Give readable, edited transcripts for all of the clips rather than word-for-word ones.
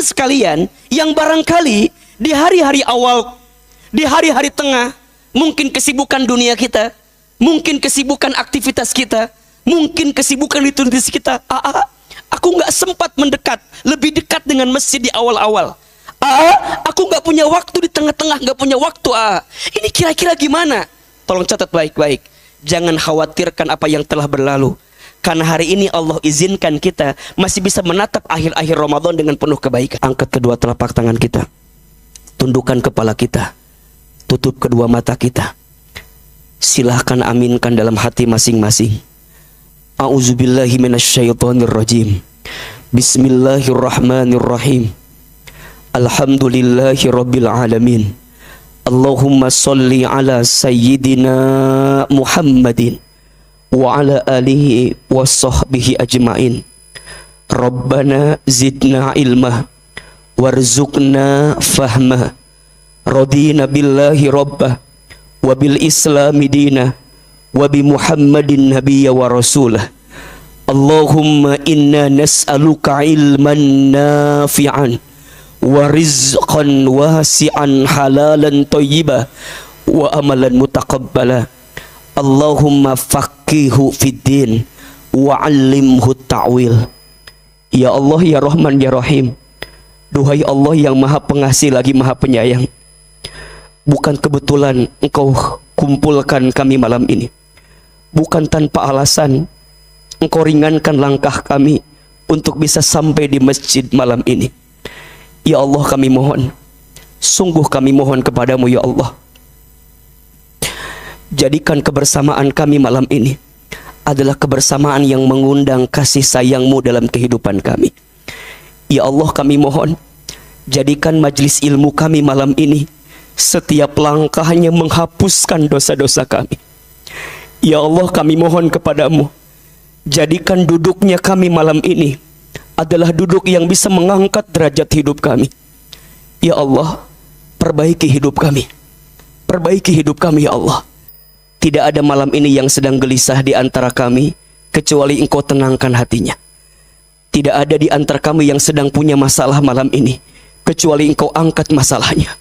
sekalian yang barangkali di hari-hari awal, di hari-hari tengah, mungkin kesibukan dunia kita, mungkin kesibukan aktivitas kita, mungkin kesibukan liturgis kita. Aku nggak sempat mendekat, lebih dekat dengan masjid di awal-awal. Aku nggak punya waktu di tengah-tengah, nggak punya waktu. Ini kira-kira gimana? Tolong catat baik-baik. Jangan khawatirkan apa yang telah berlalu. Karena hari ini Allah izinkan kita masih bisa menatap akhir-akhir Ramadan dengan penuh kebaikan. Angkat kedua telapak tangan kita, tundukkan kepala kita, tutup kedua mata kita. Silahkan aminkan dalam hati masing-masing. A'udzubillahi minasyaitonirrajim. Bismillahirrahmanirrahim. Alhamdulillahi rabbil alamin. Allahumma salli ala sayyidina Muhammadin wa ala alihi wa sahbihi ajma'in. Rabbana zidna ilma warzuqna fahma. Radina billahi rabbah wa bil islami dina wa bi Muhammadin nabiyya wa rasulah. Allahumma inna nas'aluka ilman nafi'an wa rizqan wasi'an halalan thayyibah wa amalan mutaqabbala. Allahumma faqihu fid din wa 'allimhu ta'wil. Ya Allah, ya Rahman, ya Rahim. Duhai Allah yang Maha Pengasih lagi Maha Penyayang, bukan kebetulan Engkau kumpulkan kami malam ini. Bukan tanpa alasan Engkau ringankan langkah kami untuk bisa sampai di masjid malam ini. Ya Allah, kami mohon, sungguh kami mohon kepadamu ya Allah, jadikan kebersamaan kami malam ini adalah kebersamaan yang mengundang kasih sayang-Mu dalam kehidupan kami. Ya Allah, kami mohon, jadikan majlis ilmu kami malam ini setiap langkahnya menghapuskan dosa-dosa kami. Ya Allah, kami mohon kepadamu, jadikan duduknya kami malam ini adalah duduk yang bisa mengangkat derajat hidup kami. Ya Allah, perbaiki hidup kami. Perbaiki hidup kami ya Allah. Tidak ada malam ini yang sedang gelisah di antara kami kecuali Engkau tenangkan hatinya. Tidak ada di antara kami yang sedang punya masalah malam ini kecuali Engkau angkat masalahnya.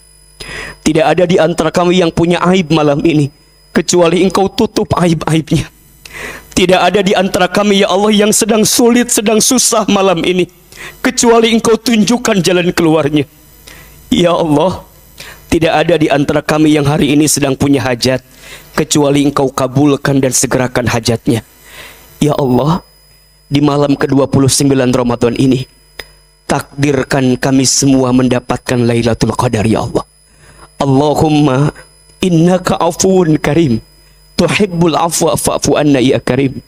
Tidak ada di antara kami yang punya aib malam ini kecuali Engkau tutup aib-aibnya. Tidak ada di antara kami ya Allah yang sedang sulit, sedang susah malam ini kecuali Engkau tunjukkan jalan keluarnya. Ya Allah, tidak ada di antara kami yang hari ini sedang punya hajat kecuali Engkau kabulkan dan segerakan hajatnya. Ya Allah, di malam ke-29 Ramadan ini, takdirkan kami semua mendapatkan Lailatul Qadar ya Allah. Allahumma innaka afuun karim, tuhibbul afwa fa'fu anna ya karim.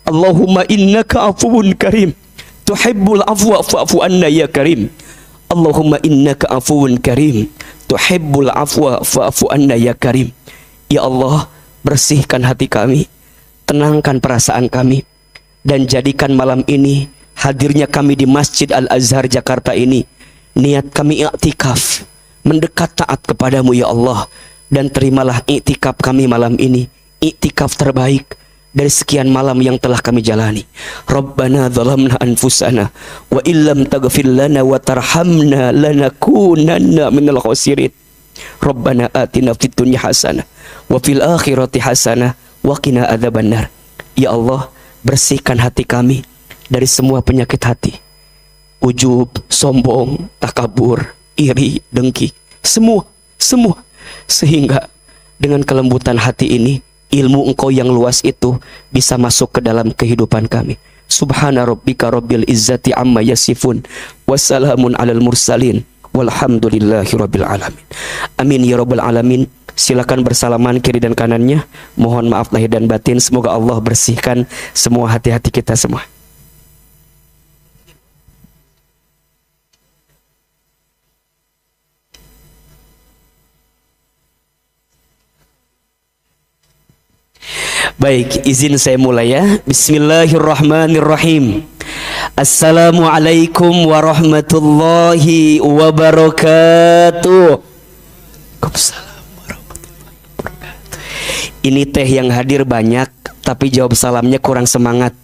Allahumma innaka afuun karim, tuhibbul afwa fa'fu anna ya karim. Allahumma innaka afuun karim, tuhibbul afwa fa'fu anna ya karim. Ya Allah, bersihkan hati kami, tenangkan perasaan kami, dan jadikan malam ini hadirnya kami di Masjid Al-Azhar Jakarta ini niat kami i'tikaf, mendekat taat kepadamu ya Allah. Dan terimalah i'tikaf kami malam ini, i'tikaf terbaik dari sekian malam yang telah kami jalani. Rabbana zalamna anfusana wa illam taghfir lana wa tarhamna lanakunanna minal khasirin. Rabbana atina fid dunya hasanah wa fil akhirati hasanah wa qina adzabannar. Ya Allah, bersihkan hati kami dari semua penyakit hati, ujub, sombong, takabur, iri, dengki, semua, sehingga dengan kelembutan hati ini ilmu Engkau yang luas itu bisa masuk ke dalam kehidupan kami. Subhana rabbika rabbil izzati amma yasifun, wassalamun alal mursalin, walhamdulillahi rabbil alamin. Amin ya rabbal alamin. Silakan bersalaman kiri dan kanannya. Mohon maaf lahir dan batin. Semoga Allah bersihkan semua hati-hati kita semua. Baik, izin saya mulai ya. Bismillahirrahmanirrahim. Assalamualaikum warahmatullahi wabarakatuh. Waalaikumsalam warahmatullahi wabarakatuh. Ini teh yang hadir banyak, tapi jawab salamnya kurang semangat.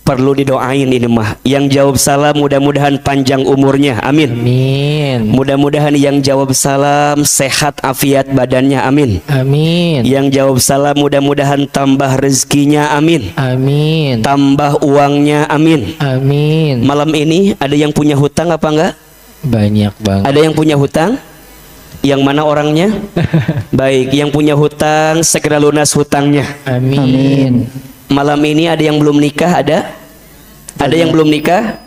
perlu didoain ini mah. Yang jawab salam mudah-mudahan panjang umurnya, amin. Amin. Mudah-mudahan yang jawab salam sehat afiat badannya, amin. Amin. Yang jawab salam mudah-mudahan tambah rezekinya, amin. Amin. Tambah uangnya, amin. Amin. Malam ini ada yang punya hutang apa enggak? Banyak banget. Ada yang punya hutang? Yang mana orangnya? Baik, yang punya hutang segera lunas hutangnya. Amin. Malam ini ada yang belum nikah, ada? Ada yang belum nikah?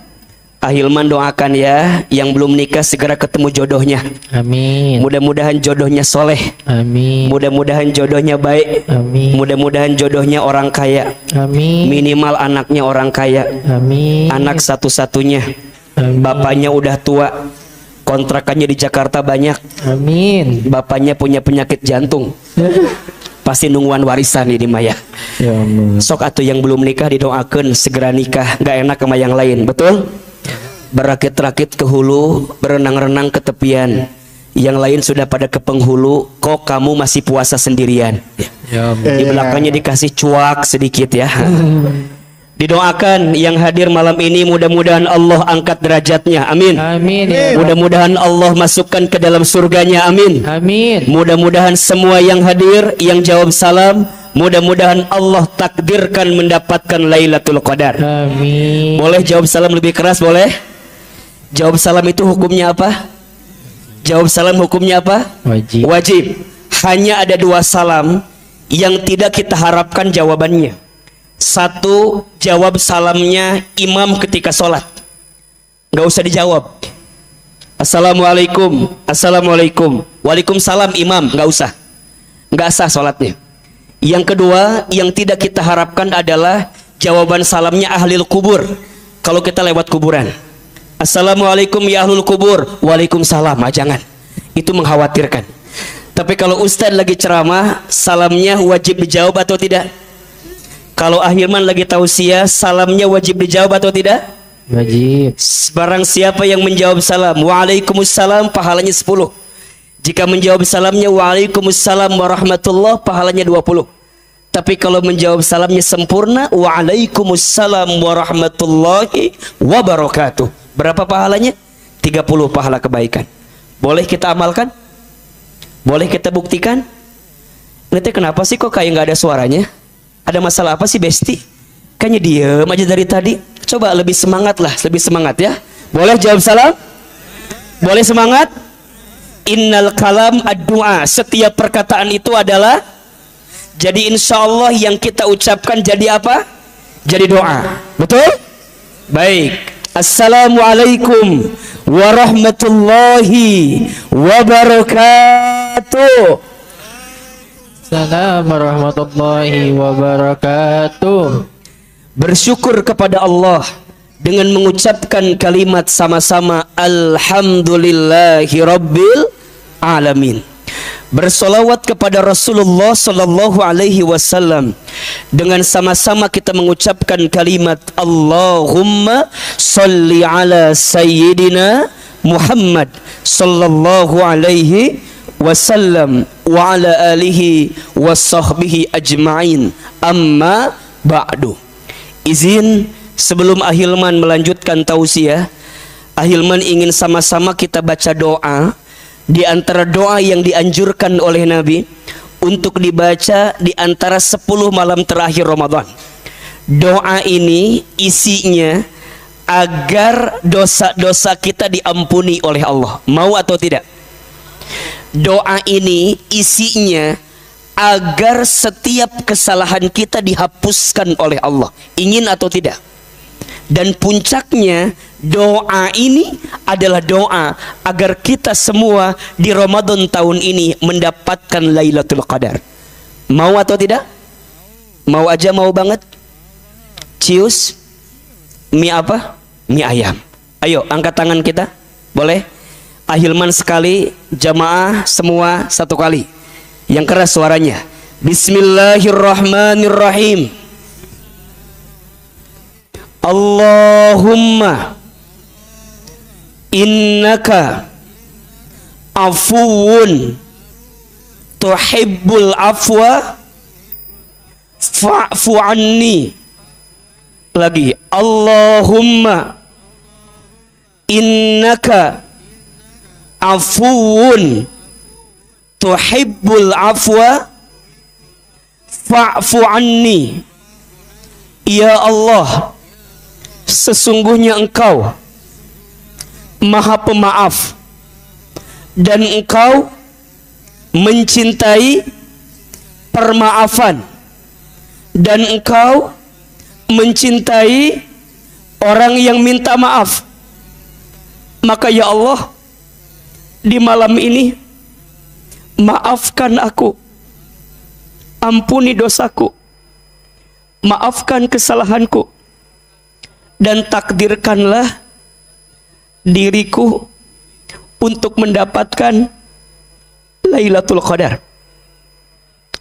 Ahilman doakan ya, yang belum nikah segera ketemu jodohnya. Amin. Mudah-mudahan jodohnya soleh. Amin. Mudah-mudahan jodohnya baik. Amin. Mudah-mudahan jodohnya orang kaya. Amin. Minimal anaknya orang kaya. Amin. Anak satu-satunya. Amin. Bapaknya udah tua. Kontrakannya di Jakarta banyak. Amin. Bapaknya punya penyakit jantung. Pasti nungguan warisan ini Maya. Ya Allah. Sok atau yang belum nikah didoakan segera nikah. Gak enak sama yang lain, betul? Berakit-rakit ke hulu, berenang-renang ke tepian. Yang lain sudah pada ke penghulu, kok kamu masih puasa sendirian? Ya Allah. Di belakangnya dikasih cuak sedikit ya. Didoakan yang hadir malam ini mudah-mudahan Allah angkat derajatnya, amin. Amin. Ya Allah. Mudah-mudahan Allah masukkan ke dalam surganya, amin. Amin. Mudah-mudahan semua yang hadir, yang jawab salam, mudah-mudahan Allah takdirkan mendapatkan Lailatul Qadar. Amin. Boleh jawab salam lebih keras, boleh? Jawab salam itu hukumnya apa? Jawab salam hukumnya apa? Wajib. Wajib. Hanya ada 2 salam yang tidak kita harapkan jawabannya. Satu, jawab salamnya imam ketika sholat. Gak usah dijawab. Assalamualaikum. Assalamualaikum. Waalaikumsalam imam. Gak usah. Gak sah sholatnya. Yang kedua, yang tidak kita harapkan adalah jawaban salamnya ahlil kubur. Kalau kita lewat kuburan. Assalamualaikum ya ahlul kubur. Waalaikumsalam. Jangan. Itu mengkhawatirkan. Tapi kalau ustaz lagi ceramah, salamnya wajib dijawab atau tidak? Kalau Ahilman lagi tausiah, salamnya wajib dijawab atau tidak? Wajib. Barang siapa yang menjawab salam Waalaikumsalam, pahalanya 10. Jika menjawab salamnya Waalaikumsalam warahmatullah, pahalanya 20. Tapi kalau menjawab salamnya sempurna, Waalaikumsalam warahmatullahi wabarakatuh, berapa pahalanya? 30 pahala kebaikan. Boleh kita amalkan? Boleh kita buktikan? Nanti kenapa sih kok kayak nggak ada suaranya? Ada masalah apa sih Besti? Kayaknya diem aja dari tadi. Coba lebih semangat lah, lebih semangat ya. Boleh jawab salam? Boleh semangat? Innal kalam ad-du'a. Setiap perkataan itu adalah, jadi insya Allah yang kita ucapkan jadi apa? Jadi doa. Betul? Baik. Assalamualaikum warahmatullahi wabarakatuh. Assalamualaikum warahmatullahi wabarakatuh. Bersyukur kepada Allah dengan mengucapkan kalimat sama-sama Alhamdulillahi Rabbil Alamin. Bersolawat kepada Rasulullah Sallallahu Alaihi Wasallam dengan sama-sama kita mengucapkan kalimat Allahumma salli ala Sayyidina Muhammad Sallallahu Alaihi Wasallam wa ala alihi wa sahbihi ajma'in, amma ba'du. Izin sebelum Ahilman melanjutkan tausiah, Ahilman ingin sama-sama kita baca doa di antara doa yang dianjurkan oleh Nabi untuk dibaca di antara 10 malam terakhir Ramadan. Doa ini isinya agar dosa-dosa kita diampuni oleh Allah. Mau atau tidak? Doa ini isinya agar setiap kesalahan kita dihapuskan oleh Allah. Ingin atau tidak? Dan puncaknya doa ini adalah doa agar kita semua di Ramadan tahun ini mendapatkan Lailatul Qadar. Mau atau tidak? Mau aja, mau banget. Cius mie apa? Mie ayam. Ayo angkat tangan kita. Boleh? Ahilman sekali, jamaah semua satu kali. Yang keras suaranya. Bismillahirrahmanirrahim. Allahumma innaka afuwun tuhibbul afwa fa'fu anni. Lagi. Allahumma innaka afuwun tuhibbul afwa fa'fu anni. Ya Allah, sesungguhnya Engkau Maha Pemaaf dan Engkau mencintai permaafan, dan Engkau mencintai orang yang minta maaf. Maka ya Allah, di malam ini maafkan aku, ampuni dosaku, maafkan kesalahanku, dan takdirkanlah diriku untuk mendapatkan Lailatul Qadar.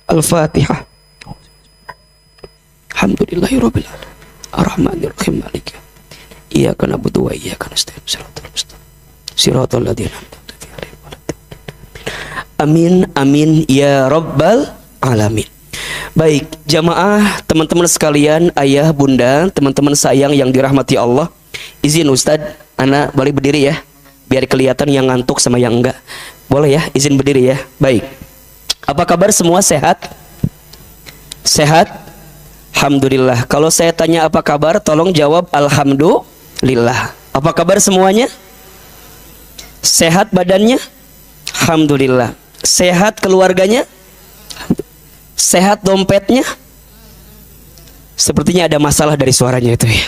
Al-Fatihah. Alhamdulillahirabbil alamin. Ar-Rahmanir Rahim. Maliki Iyyaka na'budu wa iyyaka nasta'in. Shiratal mustaqim. Shiratal ladzina an'amta 'alaihim ghairil. Amin amin ya rabbal alamin. Baik, jamaah, teman-teman sekalian, ayah, bunda, teman-teman sayang yang dirahmati Allah. Izin Ustadz, ana boleh berdiri ya, biar kelihatan yang ngantuk sama yang enggak. Boleh ya, izin berdiri ya. Baik. Apa kabar semua, sehat? Sehat? Alhamdulillah. Kalau saya tanya apa kabar, tolong jawab alhamdulillah. Apa kabar semuanya? Sehat badannya? Alhamdulillah. Sehat keluarganya? Sehat dompetnya? Sepertinya ada masalah dari suaranya itu ya.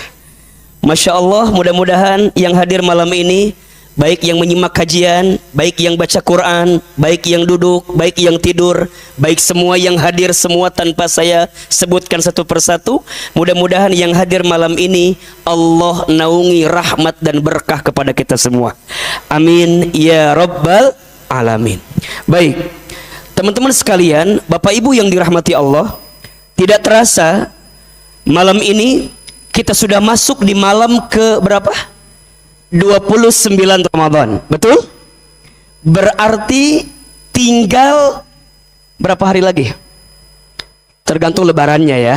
Masya Allah, mudah-mudahan yang hadir malam ini, baik yang menyimak kajian, baik yang baca Quran, baik yang duduk, baik yang tidur, baik semua yang hadir semua tanpa saya sebutkan satu persatu, mudah-mudahan yang hadir malam ini Allah naungi rahmat dan berkah kepada kita semua. Amin ya rabbal alamin. Baik, teman-teman sekalian, Bapak Ibu yang dirahmati Allah, tidak terasa malam ini kita sudah masuk di malam ke berapa? 29 Ramadan, betul? Berarti tinggal berapa hari lagi? Tergantung lebarannya ya.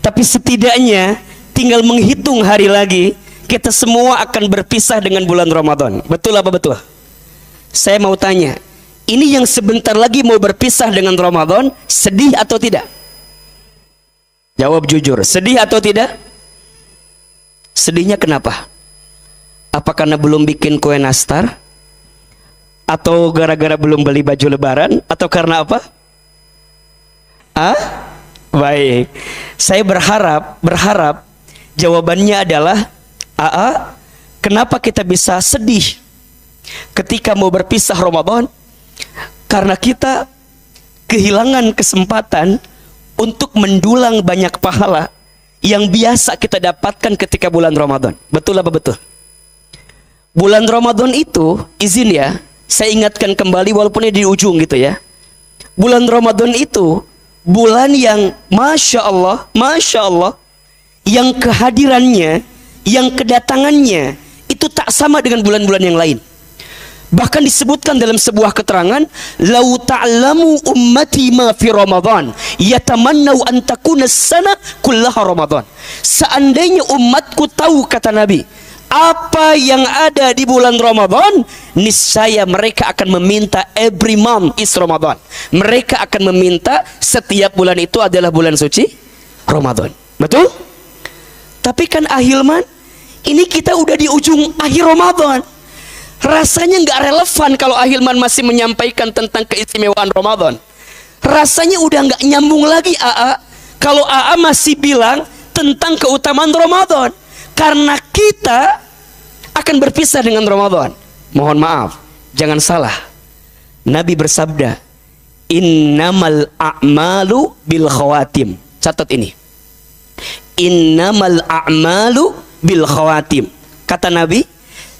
Tapi setidaknya tinggal menghitung hari lagi, kita semua akan berpisah dengan bulan Ramadan. Betul apa betul? Saya mau tanya, ini yang sebentar lagi mau berpisah dengan Ramadan, sedih atau tidak? Jawab jujur, sedih atau tidak? Sedihnya kenapa? Apa karena belum bikin kue nastar? Atau gara-gara belum beli baju lebaran? Atau karena apa? Baik. Saya berharap jawabannya adalah kenapa kita bisa sedih ketika mau berpisah Ramadan? Karena kita kehilangan kesempatan untuk mendulang banyak pahala yang biasa kita dapatkan ketika bulan Ramadan. Betul apa betul? Bulan Ramadan itu, izin ya, saya ingatkan kembali walaupun ini di ujung gitu ya. Bulan Ramadan itu bulan yang Masya Allah, yang kehadirannya, yang kedatangannya itu tak sama dengan bulan-bulan yang lain. Bahkan disebutkan dalam sebuah keterangan, "Lau ta'lamu ummati ma fi Ramadan, yatamannau an takuna sana kullaha Ramadan." Seandainya umatku tahu, kata Nabi, apa yang ada di bulan Ramadan, niscaya mereka akan meminta every month is Ramadan. Mereka akan meminta setiap bulan itu adalah bulan suci Ramadan. Betul? Tapi kan ahilman, ini kita udah di ujung akhir Ramadan. Rasanya nggak relevan kalau ahilman masih menyampaikan tentang keistimewaan Ramadan. Rasanya udah nggak nyambung lagi kalau masih bilang tentang keutamaan Ramadan. Karena kita akan berpisah dengan Ramadan. Mohon maaf, jangan salah. Nabi bersabda, "Innamal a'malu bil khawatim." Catat ini. Innamal a'malu bil khawatim. Kata Nabi,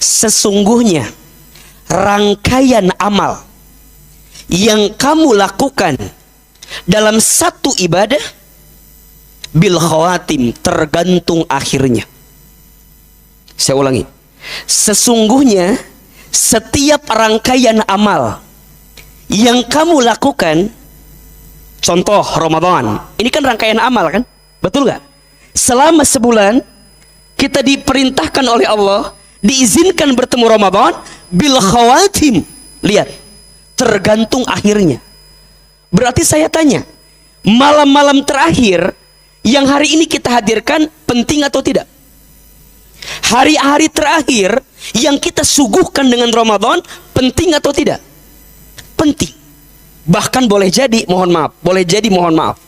sesungguhnya rangkaian amal yang kamu lakukan dalam satu ibadah bil khawatim, tergantung akhirnya. Saya ulangi, sesungguhnya setiap rangkaian amal yang kamu lakukan, contoh Ramadan, ini kan rangkaian amal kan, betul gak? Selama sebulan kita diperintahkan oleh Allah, diizinkan bertemu Ramadan bil khawatim. Lihat, tergantung akhirnya. Berarti saya tanya, malam-malam terakhir yang hari ini kita hadirkan penting atau tidak? Hari-hari terakhir yang kita suguhkan dengan Ramadan penting atau tidak? Penting. Bahkan boleh jadi mohon maaf,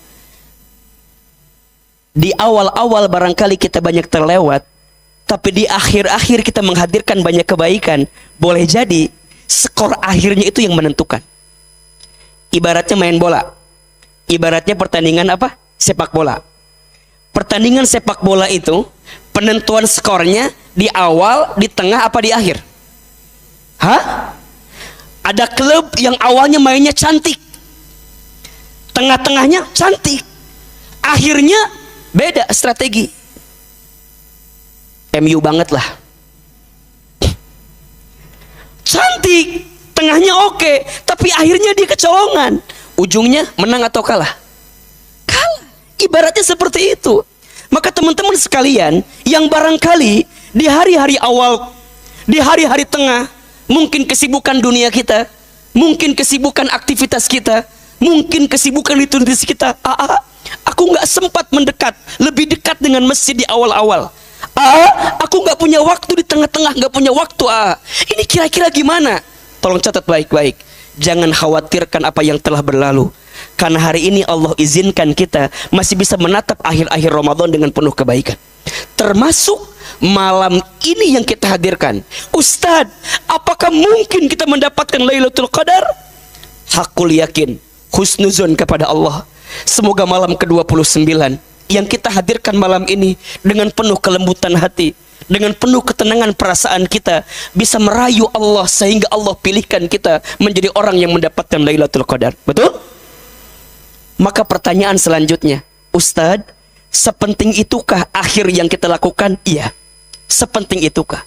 di awal-awal barangkali kita banyak terlewat, tapi di akhir-akhir kita menghadirkan banyak kebaikan. Boleh jadi skor akhirnya itu yang menentukan. Ibaratnya main bola, ibaratnya pertandingan apa? Sepak bola. Pertandingan sepak bola itu penentuan skornya di awal, di tengah, apa di akhir? Hah? Ada klub yang awalnya mainnya cantik, tengah-tengahnya cantik, akhirnya beda strategi. MU banget lah, cantik, tengahnya oke, tapi akhirnya dia kecolongan. Ujungnya menang atau kalah? Kalah. Ibaratnya seperti itu. Maka teman-teman sekalian, yang barangkali di hari-hari awal, di hari-hari tengah, mungkin kesibukan dunia kita, mungkin kesibukan aktivitas kita, mungkin kesibukan liturgis kita, aku nggak sempat mendekat, lebih dekat dengan masjid di awal-awal. Aku nggak punya waktu di tengah-tengah, nggak punya waktu. Ini kira-kira gimana? Tolong catat baik-baik. Jangan khawatirkan apa yang telah berlalu. Karena hari ini Allah izinkan kita masih bisa menatap akhir-akhir Ramadan dengan penuh kebaikan. Termasuk malam ini yang kita hadirkan. Ustadz, apakah mungkin kita mendapatkan Lailatul Qadar? Hakul yakin, husnuzon kepada Allah. Semoga malam ke-29 yang kita hadirkan malam ini dengan penuh kelembutan hati, dengan penuh ketenangan perasaan kita, bisa merayu Allah sehingga Allah pilihkan kita menjadi orang yang mendapatkan Lailatul Qadar. Betul? Maka pertanyaan selanjutnya, Ustadz, sepenting itukah akhir yang kita lakukan? Iya, sepenting itukah?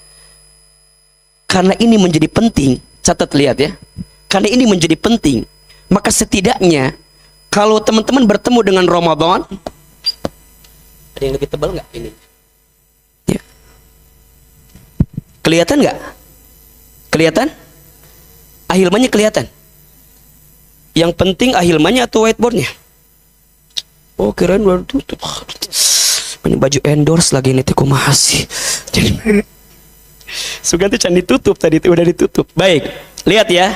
Karena ini menjadi penting, catat lihat ya. Karena ini menjadi penting, maka setidaknya kalau teman-teman bertemu dengan Ramadan, ada yang lebih tebal nggak ini? Ya. Kelihatan nggak? Kelihatan? Ahilmannya kelihatan? Yang penting ahilmannya atau whiteboardnya? Oh, kirain baru tutup. Ini baju endorse lagi nih, tiku masih. Jadi Sugan tuh can ditutup tadi, udah ditutup. Baik, lihat ya.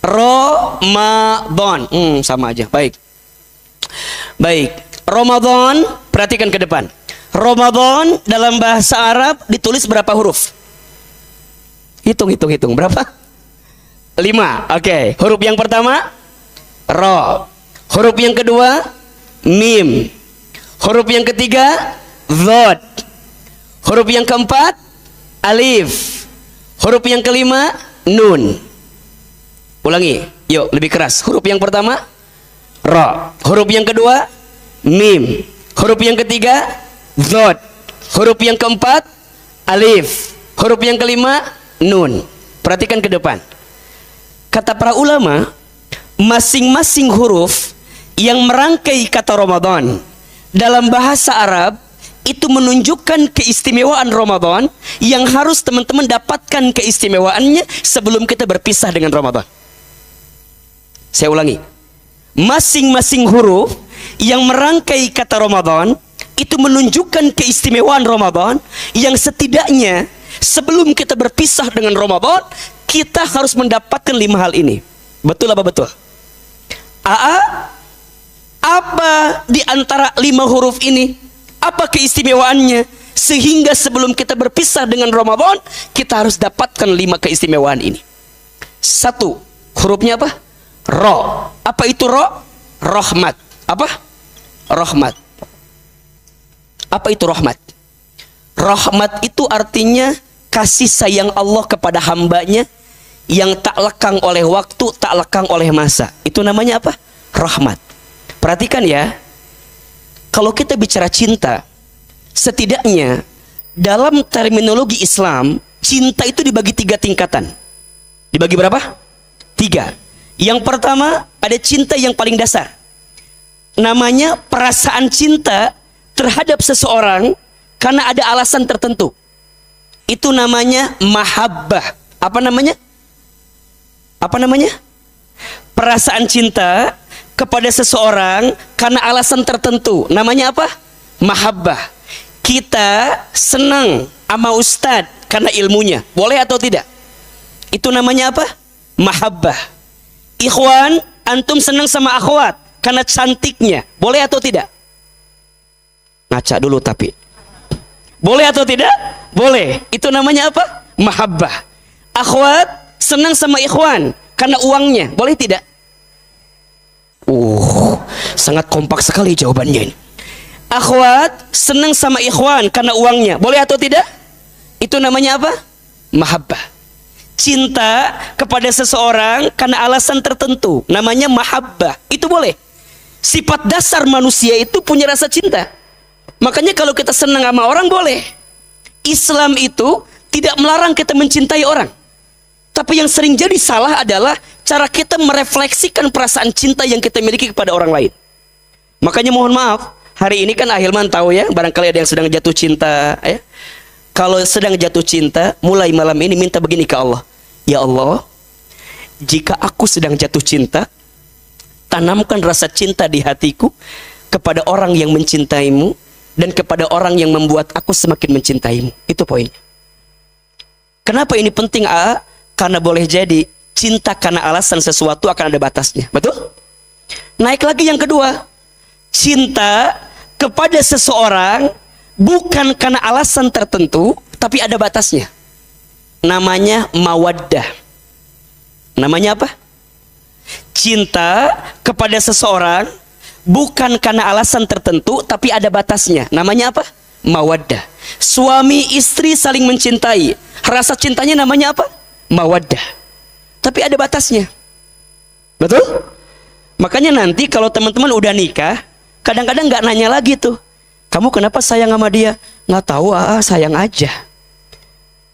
Ramadan, sama aja. Baik. Baik, Ramadan, perhatikan ke depan. Ramadan dalam bahasa Arab ditulis berapa huruf? Hitung. Berapa? 5. Oke. Huruf yang pertama Ro. Huruf yang kedua Mim. Huruf yang ketiga Dhod. Huruf yang keempat Alif. Huruf yang kelima Nun. Ulangi, yuk lebih keras. Huruf yang pertama Ro. Huruf yang kedua Mim. Huruf yang ketiga Dhod. Huruf yang keempat Alif. Huruf yang kelima Nun. Perhatikan ke depan. Kata para ulama, masing-masing huruf yang merangkai kata Ramadan dalam bahasa Arab itu menunjukkan keistimewaan Ramadan yang harus teman-teman dapatkan keistimewaannya sebelum kita berpisah dengan Ramadan. Saya ulangi, masing-masing huruf yang merangkai kata Ramadan itu menunjukkan keistimewaan Ramadan yang setidaknya sebelum kita berpisah dengan Ramadan kita harus mendapatkan 5 hal ini. Betul apa betul? Apa di antara 5 huruf ini? Apa keistimewaannya? Sehingga sebelum kita berpisah dengan Ramadan, kita harus dapatkan 5 keistimewaan ini. 1, hurufnya apa? Ro. Apa itu ro? Rahmat. Apa? Rahmat. Apa itu rahmat? Rahmat itu artinya kasih sayang Allah kepada hambanya yang tak lekang oleh waktu, tak lekang oleh masa. Itu namanya apa? Rahmat. Perhatikan ya, kalau kita bicara cinta, setidaknya dalam terminologi Islam, cinta itu dibagi 3 tingkatan. Dibagi berapa? 3. Yang pertama, ada cinta yang paling dasar. Namanya perasaan cinta terhadap seseorang karena ada alasan tertentu. Itu namanya mahabbah. Apa namanya? Apa namanya? Perasaan cinta kepada seseorang karena alasan tertentu. Namanya apa? Mahabbah. Kita senang sama ustadz karena ilmunya. Boleh atau tidak? Itu namanya apa? Mahabbah. Ikhwan, antum senang sama akhwat karena cantiknya. Boleh atau tidak? Ngaca dulu tapi. Boleh atau tidak? Boleh. Itu namanya apa? Mahabbah. Akhwat senang sama ikhwan karena uangnya. Boleh tidak? Sangat kompak sekali jawabannya ini. Akhwat senang sama ikhwan karena uangnya. Boleh atau tidak? Itu namanya apa? Mahabbah. Cinta kepada seseorang karena alasan tertentu. Namanya mahabbah. Itu boleh. Sifat dasar manusia itu punya rasa cinta. Makanya kalau kita senang sama orang boleh. Islam itu tidak melarang kita mencintai orang. Tapi yang sering jadi salah adalah cara kita merefleksikan perasaan cinta yang kita miliki kepada orang lain. Makanya mohon maaf, hari ini kan Ahilman tahu ya, barangkali ada yang sedang jatuh cinta ya. Kalau sedang jatuh cinta, mulai malam ini minta begini ke Allah. Ya Allah, jika aku sedang jatuh cinta, tanamkan rasa cinta di hatiku kepada orang yang mencintaimu dan kepada orang yang membuat aku semakin mencintaimu. Itu poinnya. Kenapa ini penting, A? Karena boleh jadi cinta karena alasan sesuatu akan ada batasnya. Betul? Naik lagi yang kedua. Cinta kepada seseorang bukan karena alasan tertentu, tapi ada batasnya. Namanya mawaddah. Namanya apa? Cinta kepada seseorang bukan karena alasan tertentu, tapi ada batasnya. Namanya apa? Mawaddah. Suami istri saling mencintai. Rasa cintanya namanya apa? Mawaddah. Tapi ada batasnya. Betul? Makanya nanti kalau teman-teman udah nikah, kadang-kadang nggak nanya lagi tuh, kamu kenapa sayang sama dia? Nggak tahu, sayang aja.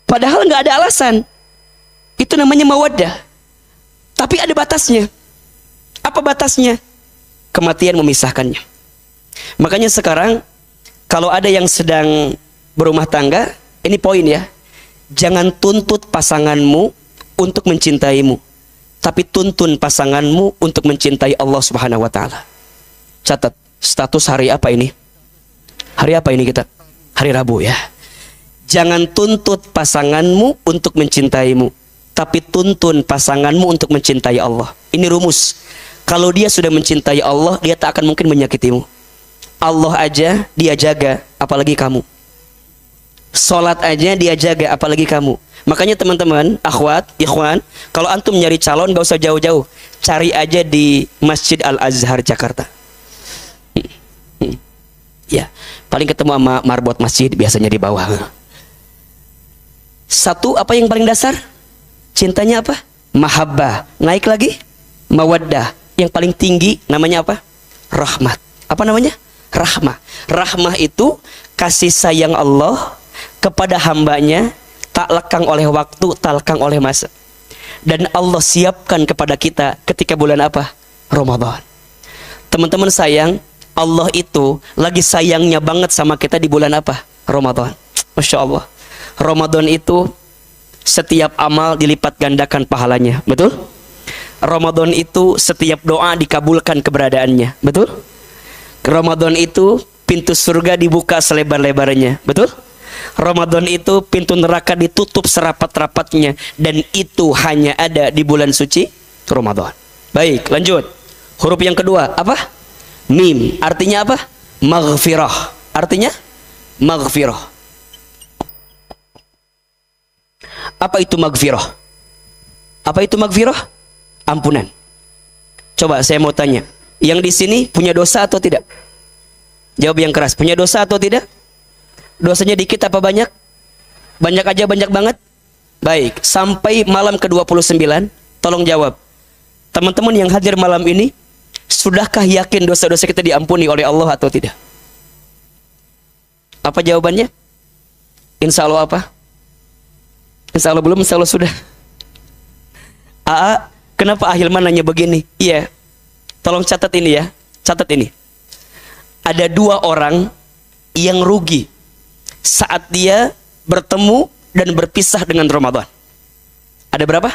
Padahal nggak ada alasan. Itu namanya mawaddah. Tapi ada batasnya. Apa batasnya? Kematian memisahkannya. Makanya sekarang kalau ada yang sedang berumah tangga, ini poin ya. Jangan tuntut pasanganmu untuk mencintaimu, tapi tuntun pasanganmu untuk mencintai Allah Subhanahu wa taala. Catat, status hari apa ini? Hari apa ini kita? Hari Rabu ya. Jangan tuntut pasanganmu untuk mencintaimu, tapi tuntun pasanganmu untuk mencintai Allah. Ini rumus. Kalau dia sudah mencintai Allah, dia tak akan mungkin menyakitimu. Allah aja dia jaga, apalagi kamu. Salat aja dia jaga, apalagi kamu. Makanya teman-teman, akhwat, ikhwan, kalau antum nyari calon gak usah jauh-jauh, cari aja di Masjid Al-Azhar Jakarta. Ya, paling ketemu sama marbot masjid biasanya di bawah. Satu, apa yang paling dasar? Cintanya apa? Mahabbah. Naik lagi, mawaddah. Yang paling tinggi namanya apa? Rahmat. Apa namanya? Rahmah. Rahmah itu kasih sayang Allah kepada hambanya, tak lekang oleh waktu, tak lekang oleh masa. Dan Allah siapkan kepada kita ketika bulan apa? Ramadan. Teman-teman sayang, Allah itu lagi sayangnya banget sama kita di bulan apa? Ramadan. Masya Allah. Ramadan itu setiap amal dilipat gandakan pahalanya. Betul? Ramadan itu setiap doa dikabulkan keberadaannya. Betul? Ramadan itu pintu surga dibuka selebar-lebarnya. Betul? Ramadan itu pintu neraka ditutup serapat-rapatnya, dan itu hanya ada di bulan suci Ramadan. Baik, lanjut. Huruf yang kedua apa? Mim. Artinya apa? Maghfirah. Artinya maghfirah. Apa itu maghfirah? Apa itu maghfirah? Ampunan. Coba saya mau tanya, yang di sini punya dosa atau tidak? Jawab yang keras. Punya dosa atau tidak? Dosanya dikit apa banyak? Banyak aja, banyak banget? Baik, sampai malam ke-29 tolong jawab. Teman-teman yang hadir malam ini, sudahkah yakin dosa-dosa kita diampuni oleh Allah atau tidak? Apa jawabannya? Insya Allah apa? Insya Allah belum, insya Allah sudah. Kenapa Ahilman nanya begini? Iya, tolong catat ini ya. Catat ini. Ada dua orang yang rugi saat dia bertemu dan berpisah dengan Ramadan. Ada berapa?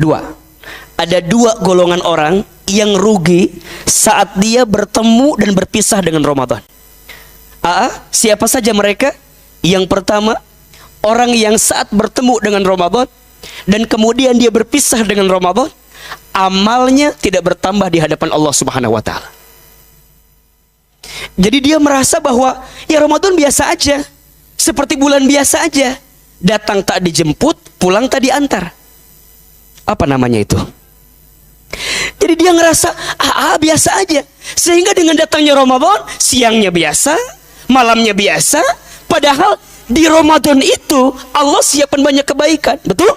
2. Ada 2 golongan orang yang rugi saat dia bertemu dan berpisah dengan Ramadan. Siapa saja mereka? Yang pertama, orang yang saat bertemu dengan Ramadan dan kemudian dia berpisah dengan Ramadan, amalnya tidak bertambah di hadapan Allah Subhanahu wa taala. Jadi dia merasa bahwa ya Ramadan biasa aja, seperti bulan biasa aja, datang tak dijemput, pulang tak diantar. Apa namanya itu? Jadi dia ngerasa biasa aja, sehingga dengan datangnya Ramadan, siangnya biasa, malamnya biasa, padahal di Ramadan itu Allah siapkan banyak kebaikan, betul?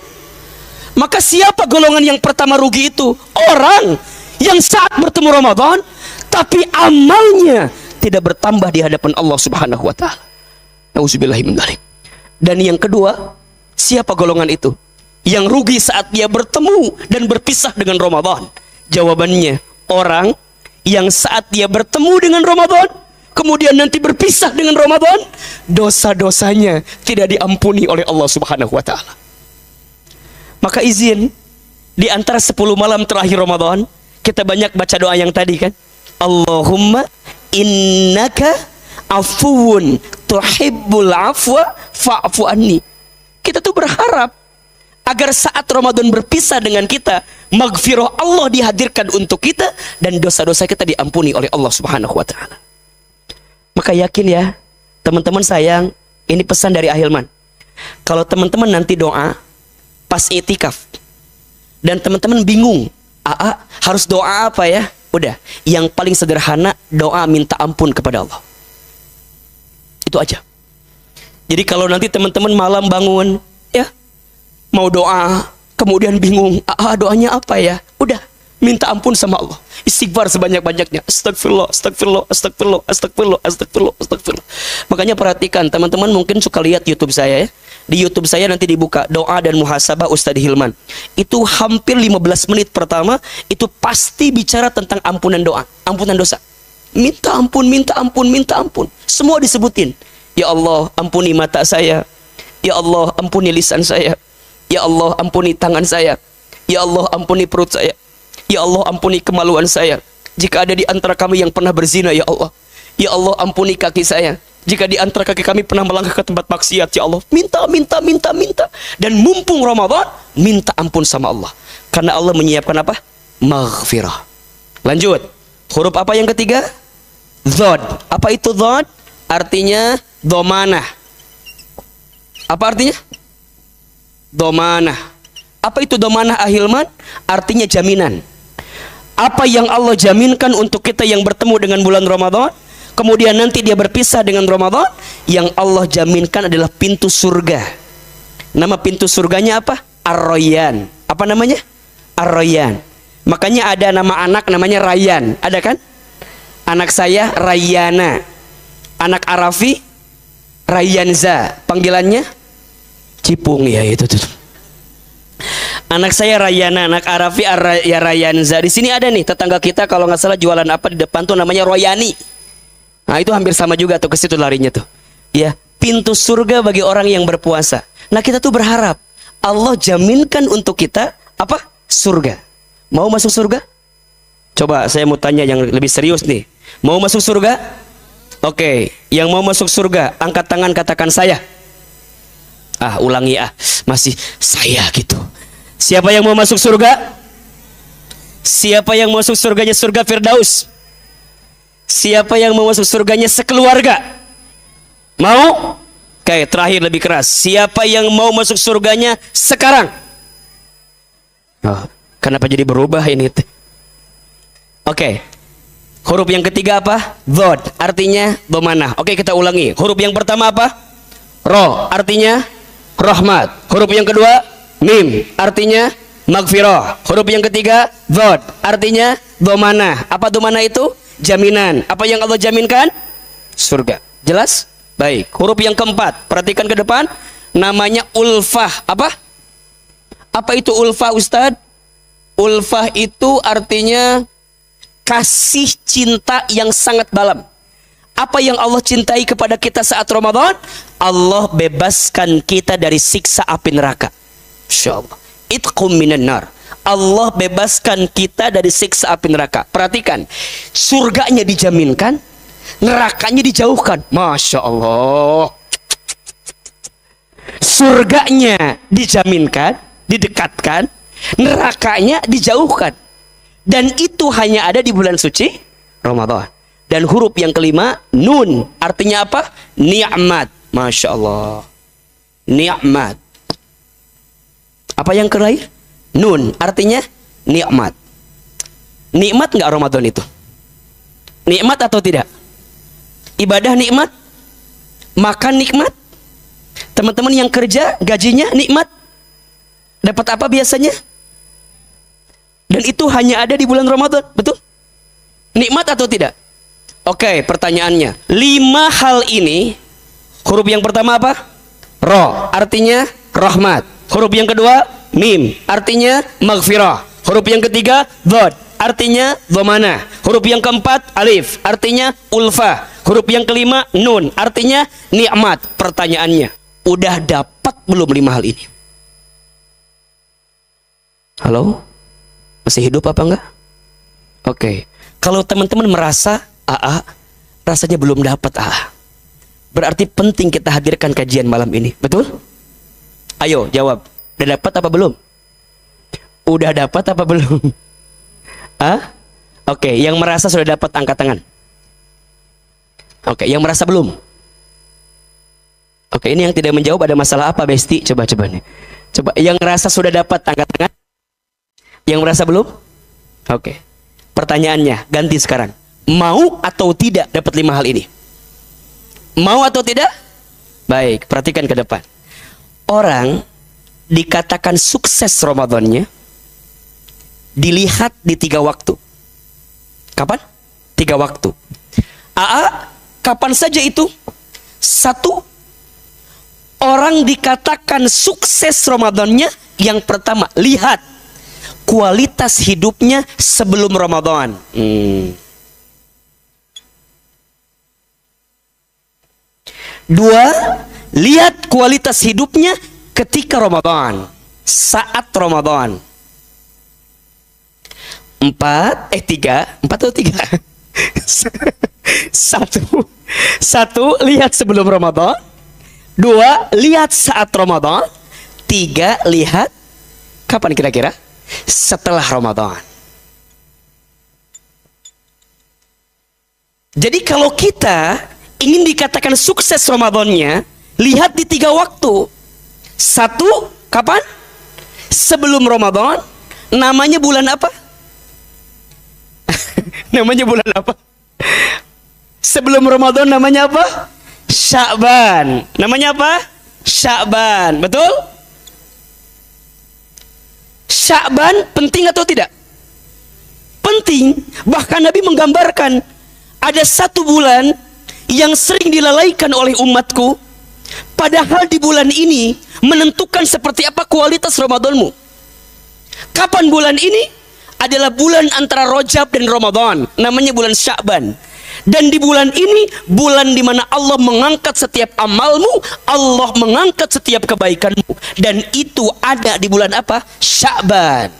Maka siapa golongan yang pertama rugi itu? Orang yang saat bertemu Ramadan tapi amalnya tidak bertambah di hadapan Allah Subhanahu wa taala. Nauzubillahi min dzalik. Dan yang kedua, siapa golongan itu? Yang rugi saat dia bertemu dan berpisah dengan Ramadan. Jawabannya, orang yang saat dia bertemu dengan Ramadan kemudian nanti berpisah dengan Ramadan, dosa-dosanya tidak diampuni oleh Allah Subhanahu wa taala. Maka izin, di antara 10 malam terakhir Ramadan, kita banyak baca doa yang tadi kan? Allahumma innaka afuwun tuhibbul afwa fa'fu anni. Kita tuh berharap agar saat Ramadan berpisah dengan kita, maghfirah Allah dihadirkan untuk kita dan dosa-dosa kita diampuni oleh Allah Subhanahu wa taala. Maka yakin ya, teman-teman sayang, ini pesan dari Ahilman. Kalau teman-teman nanti doa pas itikaf dan teman-teman bingung, harus doa apa ya? Udah, yang paling sederhana, doa minta ampun kepada Allah. Itu aja. Jadi kalau nanti teman-teman malam bangun, ya, mau doa, kemudian bingung, doanya apa ya? Udah, minta ampun sama Allah. Istighfar sebanyak-banyaknya. Astagfirullah, astagfirullah, astagfirullah, astagfirullah, astagfirullah, astagfirullah. Makanya perhatikan, teman-teman mungkin suka lihat YouTube saya ya. Di YouTube saya nanti dibuka doa dan muhasabah Ustadz Hilman. Itu hampir 15 menit pertama itu pasti bicara tentang ampunan doa, ampunan dosa. Minta ampun, minta ampun, minta ampun. Semua disebutin. Ya Allah, ampuni mata saya. Ya Allah, ampuni lisan saya. Ya Allah, ampuni tangan saya. Ya Allah, ampuni perut saya. Ya Allah, ampuni kemaluan saya. Jika ada di antara kami yang pernah berzina, ya Allah. Ya Allah, ampuni kaki saya. Jika di antara kaki kami pernah melangkah ke tempat maksiat, ya Allah. Minta, minta, minta, minta. Dan mumpung Ramadan, minta ampun sama Allah. Karena Allah menyiapkan apa? Maghfirah. Lanjut. Huruf apa yang ketiga? Dhod. Apa itu dhod? Artinya domanah. Apa artinya? Domanah. Apa itu domanah Ahilman? Artinya jaminan. Apa yang Allah jaminkan untuk kita yang bertemu dengan bulan Ramadan, kemudian nanti dia berpisah dengan Ramadan, yang Allah jaminkan adalah pintu surga. Nama pintu surganya apa? Ar-Rayyan. Apa namanya? Ar-Rayyan. Makanya ada nama anak namanya Rayyan. Ada kan? Anak saya Rayyana. Anak Arafi Rayyanza. Panggilannya Cipung, ya itu tuh. Anak saya Rayyana, anak Arafi ya Rayyanza. Di sini ada nih tetangga kita kalau nggak salah jualan apa di depan tuh namanya Royani. Nah itu hampir sama juga tuh, ke situ larinya tuh. Ya, pintu surga bagi orang yang berpuasa. Nah kita tuh berharap Allah jaminkan untuk kita apa? Surga. Mau masuk surga? Coba saya mau tanya yang lebih serius nih. Mau masuk surga? Oke, yang mau masuk surga angkat tangan, katakan saya. Ulangi masih saya gitu. Siapa yang mau masuk surga? Siapa yang mau masuk surganya surga Firdaus? Siapa yang mau masuk surganya sekeluarga? Mau? Oke, terakhir lebih keras. Siapa yang mau masuk surganya sekarang? Kenapa jadi berubah ini? Oke. Huruf yang ketiga apa? Dhod. Artinya domanah. Oke, kita ulangi. Huruf yang pertama apa? Ro. Artinya rahmat. Huruf yang kedua mim. Artinya maghfirah. Huruf yang ketiga dhod. Artinya domanah. Apa domanah itu? Jaminan. Apa yang Allah jaminkan? Surga. Jelas? Baik. Huruf yang keempat, perhatikan ke depan, namanya ulfah. Apa? Apa itu ulfah, Ustadz? Ulfah itu artinya kasih cinta yang sangat dalam. Apa yang Allah cintai kepada kita saat Ramadan? Allah bebaskan kita dari siksa api neraka. Insyaallah. Itqum minan nar. Allah bebaskan kita dari siksa api neraka. Perhatikan, surganya dijaminkan, nerakanya dijauhkan. Masya Allah. Surganya dijaminkan, didekatkan, nerakanya dijauhkan. Dan itu hanya ada di bulan suci Ramadan. Dan huruf yang kelima, nun. Artinya apa? Ni'mat. Masya Allah. Ni'mat. Apa yang terakhir? Nun. Artinya nikmat. Nikmat nggak Ramadan itu? Nikmat atau tidak? Ibadah nikmat? Makan nikmat? Teman-teman yang kerja, gajinya nikmat? Dapat apa biasanya? Dan itu hanya ada di bulan Ramadan. Betul? Nikmat atau tidak? Oke, pertanyaannya. 5 hal ini, huruf yang pertama apa? Ro, artinya rahmat. Huruf yang kedua, mim, artinya maghfirah. Huruf yang ketiga, dhad, artinya dhamana. Huruf yang keempat, alif, artinya ulfa. Huruf yang kelima, nun, artinya nikmat. Pertanyaannya, udah dapat belum 5 hal ini? Halo? Masih hidup apa enggak? Oke. Kalau teman-teman merasa rasanya belum dapat, berarti penting kita hadirkan kajian malam ini. Betul? Ayo jawab. Udah dapat apa belum? Udah dapat apa belum? Oke, yang merasa sudah dapat angkat tangan. Oke, yang merasa belum? Oke, ini yang tidak menjawab ada masalah apa, Besti? Coba nih. Coba yang merasa sudah dapat angkat tangan. Yang merasa belum? Oke. Pertanyaannya ganti sekarang. Mau atau tidak dapat 5 hal ini? Mau atau tidak? Baik, perhatikan ke depan. Orang dikatakan sukses Ramadannya dilihat di 3 waktu. Kapan? 3 waktu. Kapan saja itu? 1, orang dikatakan sukses Ramadannya yang pertama, lihat kualitas hidupnya sebelum Ramadan. 2, lihat kualitas hidupnya ketika Ramadan, saat Ramadan. 4 atau 3? 1, lihat sebelum Ramadan. 2, lihat saat Ramadan. 3, lihat kapan kira-kira? Setelah Ramadan. Jadi kalau kita ingin dikatakan sukses Ramadannya, lihat di 3 waktu. 1, kapan? Sebelum Ramadan. Namanya bulan apa? Namanya bulan apa? Sebelum Ramadan namanya apa? Sya'ban. Namanya apa? Sya'ban. Betul? Sya'ban penting atau tidak? Penting. Bahkan Nabi menggambarkan ada 1 bulan yang sering dilalaikan oleh umatku, padahal di bulan ini menentukan seperti apa kualitas Ramadanmu. Kapan bulan ini? Adalah bulan antara Rajab dan Ramadan, namanya bulan Sya'ban. Dan di bulan ini, bulan di mana Allah mengangkat setiap amalmu, Allah mengangkat setiap kebaikanmu. Dan itu ada di bulan apa? Sya'ban.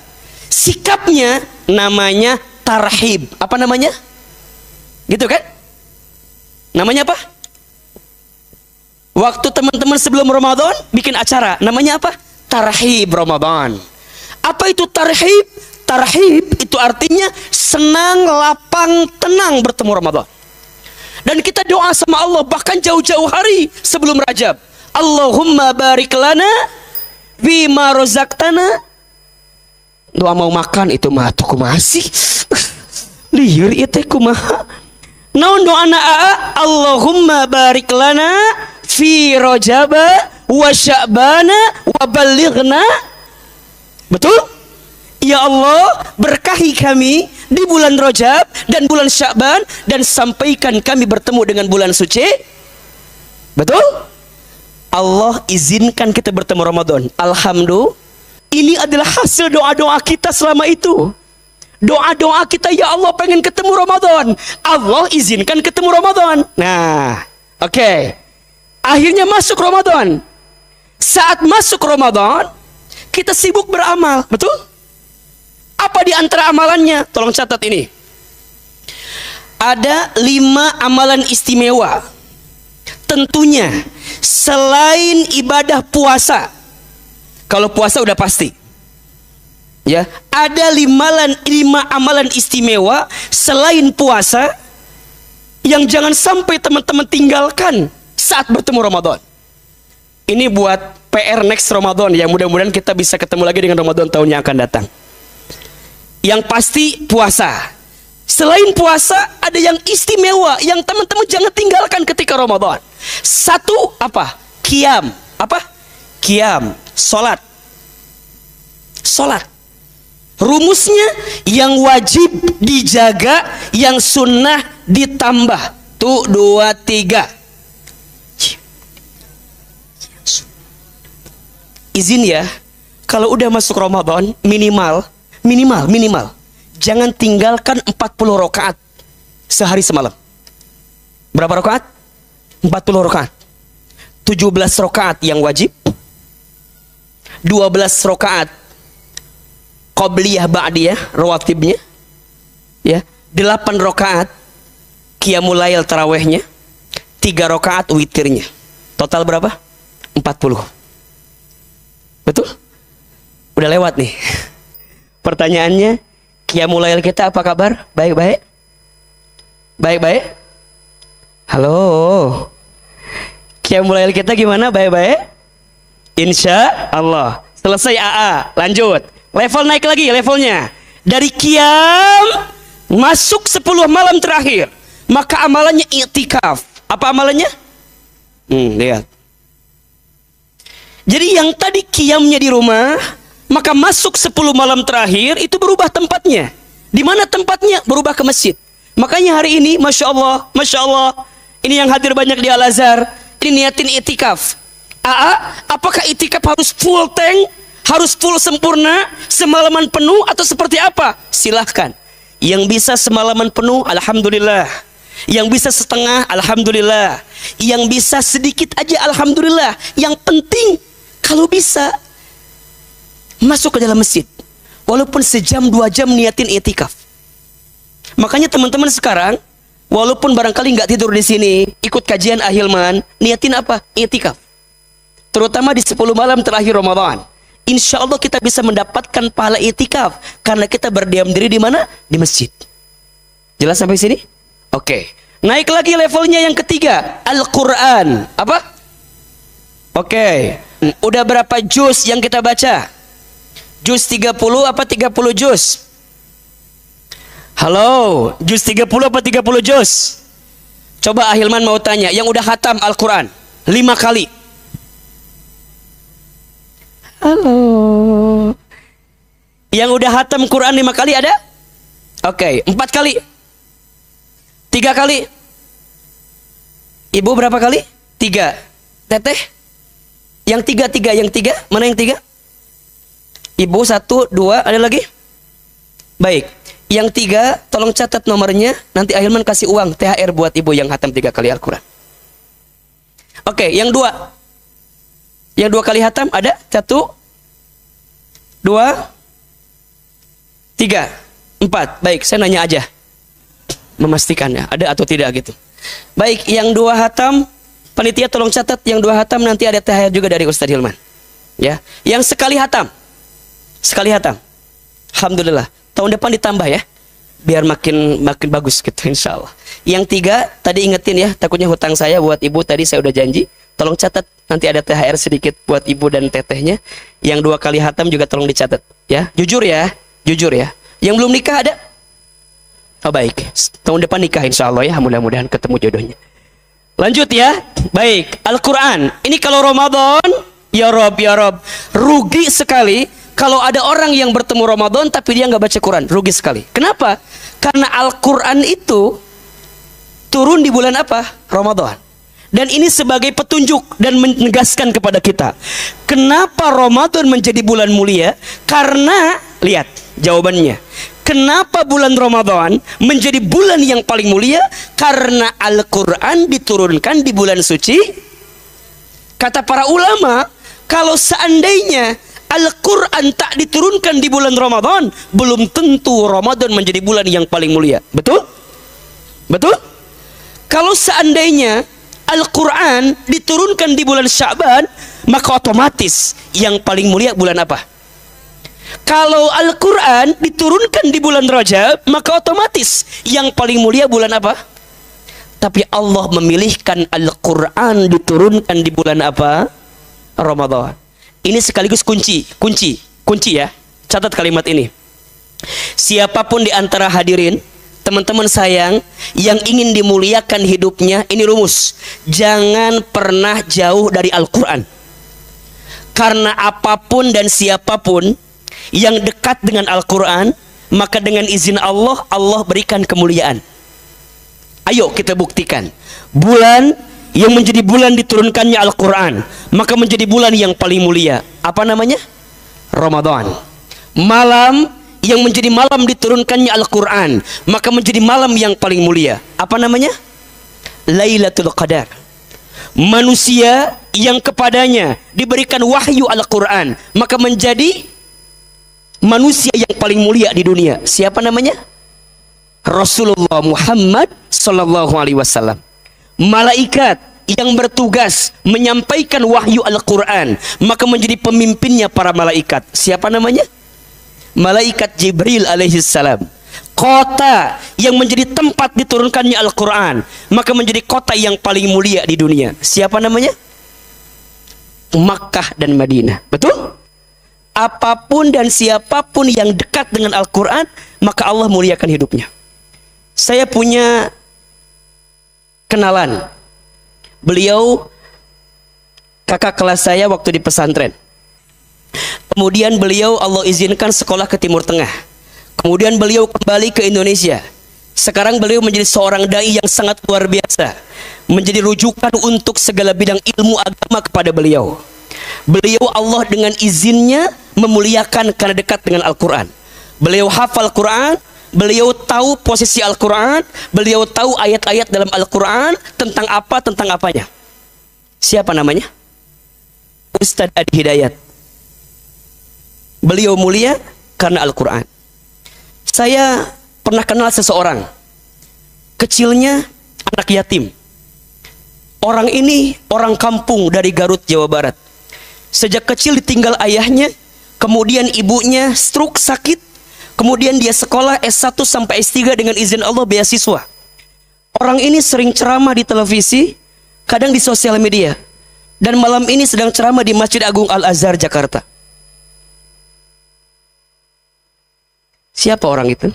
Sikapnya namanya tarhib. Apa namanya? Gitu kan? Namanya apa? Waktu teman-teman sebelum Ramadan bikin acara, namanya apa? Tarhib Ramadan. Apa itu tarhib? Tarhib itu artinya senang, lapang, tenang bertemu Ramadan. Dan kita doa sama Allah bahkan jauh-jauh hari sebelum Rajab. Allahumma barik lana bima razaqtana. Doa mau makan itu mah tuh masih liur itu kumaha. Naon doana Allahumma barik lana fi Rajab wa Sya'bana wa ballighna. Betul? Ya Allah, berkahi kami di bulan Rajab dan bulan Sya'ban dan sampaikan kami bertemu dengan bulan suci. Betul? Allah izinkan kita bertemu Ramadan. Alhamdulillah. Ini adalah hasil doa-doa kita selama itu. Doa-doa kita, ya Allah pengen ketemu Ramadan. Allah izinkan ketemu Ramadan. Nah, oke. Akhirnya masuk Ramadan. Saat masuk Ramadan, kita sibuk beramal, betul? Apa di antara amalannya? Tolong catat ini. Ada 5 amalan istimewa. Tentunya selain ibadah puasa. Kalau puasa udah pasti. Ya, ada 5 amalan istimewa selain puasa yang jangan sampai teman-teman tinggalkan saat bertemu Ramadan. Ini buat PR next Ramadan ya, mudah-mudahan kita bisa ketemu lagi dengan Ramadan tahun yang akan datang. Yang pasti puasa. Selain puasa ada yang istimewa yang teman-teman jangan tinggalkan ketika Ramadan. Satu apa? Qiyam. Apa? Qiyam, salat. Salat. Rumusnya yang wajib dijaga, yang sunnah ditambah. Tuh 2, 3. Izin ya, kalau udah masuk Ramadan minimal jangan tinggalkan 40 rakaat sehari semalam. Berapa rakaat? 40 rakaat. 17 rakaat yang wajib, 12 rakaat qabliyah ba'diyah rawatibnya, ya, 8 rakaat qiyamul lail tarawihnya, 3 rakaat witirnya. Total berapa? 40. Betul? Udah lewat nih. Pertanyaannya, qiyamul lail kita apa kabar? Baik-baik? Baik-baik? Halo. Qiyamul lail kita gimana? Baik-baik? Insya Allah. Selesai AA, lanjut. Level naik lagi levelnya. Dari qiyam masuk 10 malam terakhir, maka amalannya i'tikaf. Apa amalannya? Lihat. Jadi yang tadi qiyamnya di rumah, maka masuk 10 malam terakhir itu berubah tempatnya. Di mana tempatnya? Berubah ke masjid. Makanya hari ini Masya Allah, ini yang hadir banyak di Al-Azhar, ini niatin i'tikaf. Apakah i'tikaf harus full tank, harus full sempurna, semalaman penuh, atau seperti apa? Silahkan. Yang bisa semalaman penuh, alhamdulillah. Yang bisa setengah, alhamdulillah. Yang bisa sedikit aja, alhamdulillah. Yang penting kalau bisa masuk ke dalam masjid, walaupun sejam 2 jam niatin i'tikaf. Makanya teman-teman sekarang, walaupun barangkali nggak tidur di sini, ikut kajian Ahilman, niatin apa? I'tikaf. Terutama di 10 malam terakhir Ramadan. Insya Allah kita bisa mendapatkan pahala i'tikaf karena kita berdiam diri di mana? Di masjid. Jelas sampai sini? Oke. Naik lagi levelnya yang ketiga, Al-Quran. Apa? Oke. Udah berapa juz yang kita baca? Juz 30 apa 30 juz? Halo, juz 30 apa 30 juz? Coba Ahilman mau tanya, yang udah khatam Al-Quran 5 kali. Halo. Yang udah khatam Quran 5 kali ada? Oke, 4 kali. 3 kali. Ibu berapa kali? 3. Teteh? Yang 3, yang 3, mana yang 3? Ibu 1, 2, ada lagi? Baik. Yang 3, tolong catat nomornya, nanti Ahilman kasih uang THR buat ibu yang khatam 3 kali Al-Quran. Oke, yang 2. Yang 2 kali khatam ada? 1, 2, 3, 4. Baik, saya nanya aja. Memastikannya ada atau tidak gitu. Baik, yang 2 khatam, panitia tolong catat, yang 2 khatam nanti ada THR juga dari Ustadz Hilman. Ya, yang sekali khatam. Sekali khatam. Alhamdulillah. Tahun depan ditambah ya. Biar makin bagus gitu insyaallah. Yang 3 tadi ingetin ya, takutnya hutang saya buat ibu tadi saya udah janji. Tolong catat, nanti ada THR sedikit buat ibu dan tetehnya. Yang 2 kali khatam juga tolong dicatat ya. Jujur ya, jujur ya. Yang belum nikah ada? Oh baik, tahun depan nikah insyaallah ya, mudah-mudahan ketemu jodohnya. Lanjut ya. Baik, Al-Quran. Ini kalau Ramadan, ya Rob, rugi sekali kalau ada orang yang bertemu Ramadan tapi dia nggak baca Quran. Rugi sekali. Kenapa? Karena Al-Quran itu turun di bulan apa? Ramadan. Dan ini sebagai petunjuk dan menegaskan kepada kita, kenapa Ramadan menjadi bulan mulia? Karena, lihat jawabannya, Kenapa bulan Ramadan menjadi bulan yang paling mulia? Karena Al-Quran diturunkan di bulan suci. Kata para ulama, kalau seandainya Al-Quran tak diturunkan di bulan Ramadan, belum tentu Ramadan menjadi bulan yang paling mulia. Betul? Betul? Kalau seandainya Al-Quran diturunkan di bulan Sya'ban, maka otomatis yang paling mulia bulan apa? Kalau Al-Quran diturunkan di bulan Rajab, maka otomatis yang paling mulia bulan apa? Tapi Allah memilihkan Al-Quran diturunkan di bulan apa? Ramadan. Ini sekaligus kunci ya. Catat kalimat ini. Siapapun di antara hadirin, teman-teman sayang, yang ingin dimuliakan hidupnya, ini rumus. Jangan pernah jauh dari Al-Quran. Karena apapun dan siapapun yang dekat dengan Al-Quran, maka dengan izin Allah, Allah berikan kemuliaan. Ayo kita buktikan. Bulan yang menjadi bulan diturunkannya Al-Quran, maka menjadi bulan yang paling mulia. Apa namanya? Ramadan. Malam yang menjadi malam diturunkannya Al-Quran, maka menjadi malam yang paling mulia. Apa namanya? Lailatul Qadar. Manusia yang kepadanya diberikan wahyu Al-Quran, maka menjadi manusia yang paling mulia di dunia. Siapa namanya? Rasulullah Muhammad sallallahu alaihi wasallam. Malaikat yang bertugas menyampaikan wahyu Al-Quran, maka menjadi pemimpinnya para malaikat. Siapa namanya? Malaikat Jibril alaihissalam. Kota yang menjadi tempat diturunkannya Al-Quran, maka menjadi kota yang paling mulia di dunia. Siapa namanya? Makkah dan Madinah. Betul? Apapun dan siapapun yang dekat dengan Al-Quran, maka Allah muliakan hidupnya. Saya punya kenalan. Beliau kakak kelas saya waktu di pesantren. Kemudian beliau Allah izinkan sekolah ke Timur Tengah. Kemudian beliau kembali ke Indonesia. Sekarang beliau menjadi seorang dai yang sangat luar biasa, menjadi rujukan untuk segala bidang ilmu agama kepada beliau. Beliau Allah dengan izinnya memuliakan karena dekat dengan Al-Quran. Beliau hafal Quran, beliau tahu posisi Al-Quran, beliau tahu ayat-ayat dalam Al-Quran tentang apa, tentang apanya. Siapa namanya? Ustadz Adi Hidayat. Beliau mulia karena Al-Quran. Saya pernah kenal seseorang, kecilnya anak yatim. Orang ini orang kampung dari Garut, Jawa Barat. Sejak kecil ditinggal ayahnya, kemudian ibunya stroke sakit, kemudian dia sekolah S1 sampai S3 dengan izin Allah beasiswa. Orang ini sering ceramah di televisi, kadang di sosial media, dan malam ini sedang ceramah di Masjid Agung Al-Azhar, Jakarta. Siapa orang itu?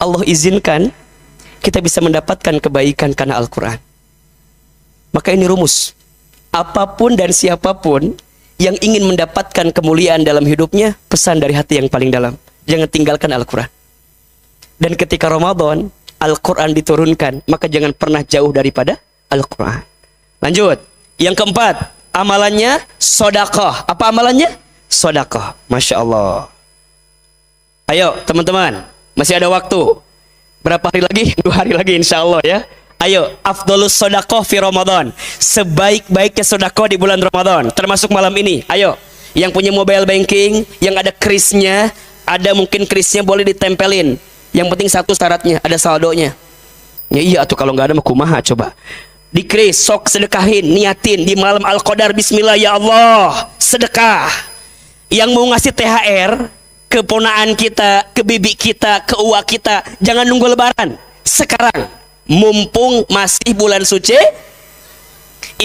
Allah izinkan kita bisa mendapatkan kebaikan karena Al-Quran. Maka ini rumus. Apapun dan siapapun yang ingin mendapatkan kemuliaan dalam hidupnya, pesan dari hati yang paling dalam. Jangan tinggalkan Al-Quran. Dan ketika Ramadan, Al-Quran diturunkan, maka jangan pernah jauh daripada Al-Quran. Lanjut. Yang keempat, amalannya sedekah. Apa amalannya? Sedekah. Masya Allah. Ayo teman-teman, masih ada waktu. Berapa hari lagi? 2 hari lagi insya Allah ya. Ayo, afdolus sedekah fi Ramadan. Sebaik-baiknya sedekah di bulan Ramadan, termasuk malam ini. Ayo, yang punya mobile banking, yang ada krisnya, ada mungkin krisnya boleh ditempelin. Yang penting satu syaratnya, ada saldonya. Ya iya tuh, kalau nggak ada mah kumaha coba. Di kris, sok sedekahin, niatin di malam Al-Qadar, bismillah ya Allah, sedekah. Yang mau ngasih THR ke ponaan kita, ke bibi kita, ke uwa kita, jangan nunggu lebaran. Sekarang, mumpung masih bulan suci,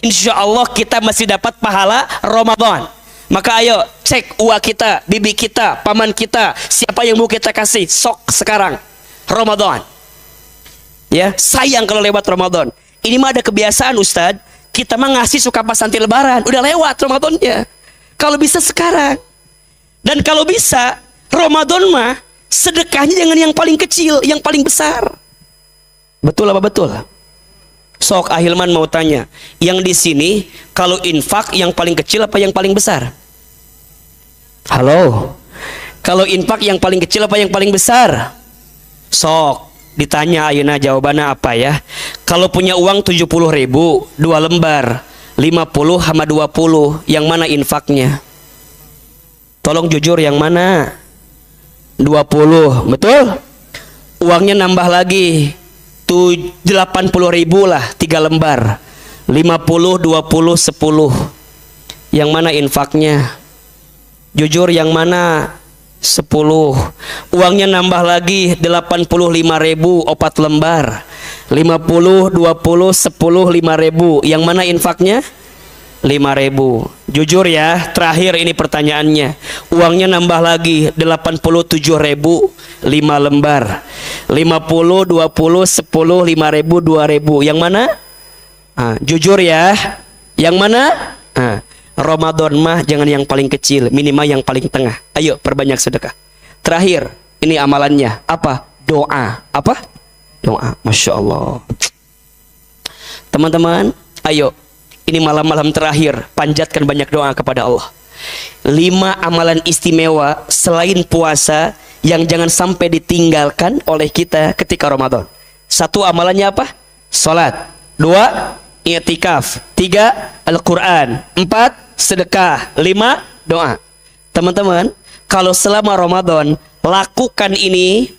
insya Allah kita masih dapat pahala Ramadan. Maka ayo cek uwa kita, bibi kita, paman kita, siapa yang mau kita kasih, sok sekarang Ramadan. Ya, sayang kalau lewat Ramadan. Ini mah ada kebiasaan Ustadz, kita mah ngasih suka pas nanti lebaran, udah lewat Ramadannya. Kalau bisa sekarang. Dan kalau bisa Ramadan mah sedekahnya jangan yang paling kecil, yang paling besar. Betul apa betul? Sok Ahilman mau tanya, yang di sini kalau infak yang paling kecil apa yang paling besar? Halo, Kalau infak yang paling kecil apa yang paling besar? Sok ditanya ayeuna jawabannya apa ya? Kalau punya uang 70.000, 2 lembar, 50 sama 20, yang mana infaknya? Tolong jujur, yang mana? 20, betul? Uangnya nambah lagi 80.000 lah, 3 lembar, 50, 20, 10. Yang mana infaknya? Jujur, yang mana? 10. Uangnya nambah lagi 85.000, 4 lembar, 50, 20, 10, 5.000. Yang mana infaknya? 5.000. Jujur ya, terakhir ini pertanyaannya. Uangnya nambah lagi 87.000, 5 lembar, 50, 20, 10, 5.000, 2.000. Yang mana? Jujur ya, yang mana? Ramadan mah jangan yang paling kecil, minimal yang paling tengah. Ayo perbanyak sedekah. Terakhir, ini amalannya apa? Doa. Apa? Doa. Masya Allah. Teman-teman, ayo, ini malam-malam terakhir, panjatkan banyak doa kepada Allah. 5 amalan istimewa selain puasa yang jangan sampai ditinggalkan oleh kita ketika Ramadan. 1, amalannya apa? Salat. 2, i'tikaf. 3, Al-Quran. 4, sedekah. 5, doa. Teman-teman, kalau selama Ramadan lakukan ini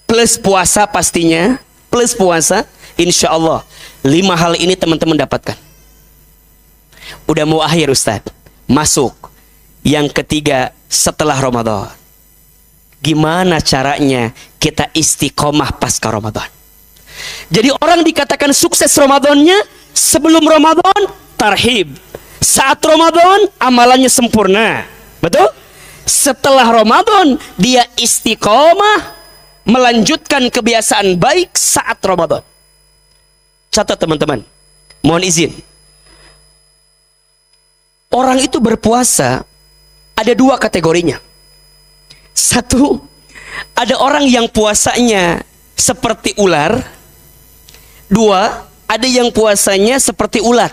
plus puasa, pastinya plus puasa, insya Allah 5 hal ini teman-teman dapatkan. Udah mau akhir Ustadz, masuk yang ketiga setelah Ramadan. Gimana caranya kita istiqomah pasca Ramadan? Jadi orang dikatakan sukses Ramadannya sebelum Ramadan tarhib, saat Ramadan amalannya sempurna, betul? Setelah Ramadan dia istiqomah melanjutkan kebiasaan baik saat Ramadan. Catat teman-teman, mohon izin. Orang itu berpuasa ada 2 kategorinya. 1, ada orang yang puasanya seperti ular. 2, ada yang puasanya seperti ulat.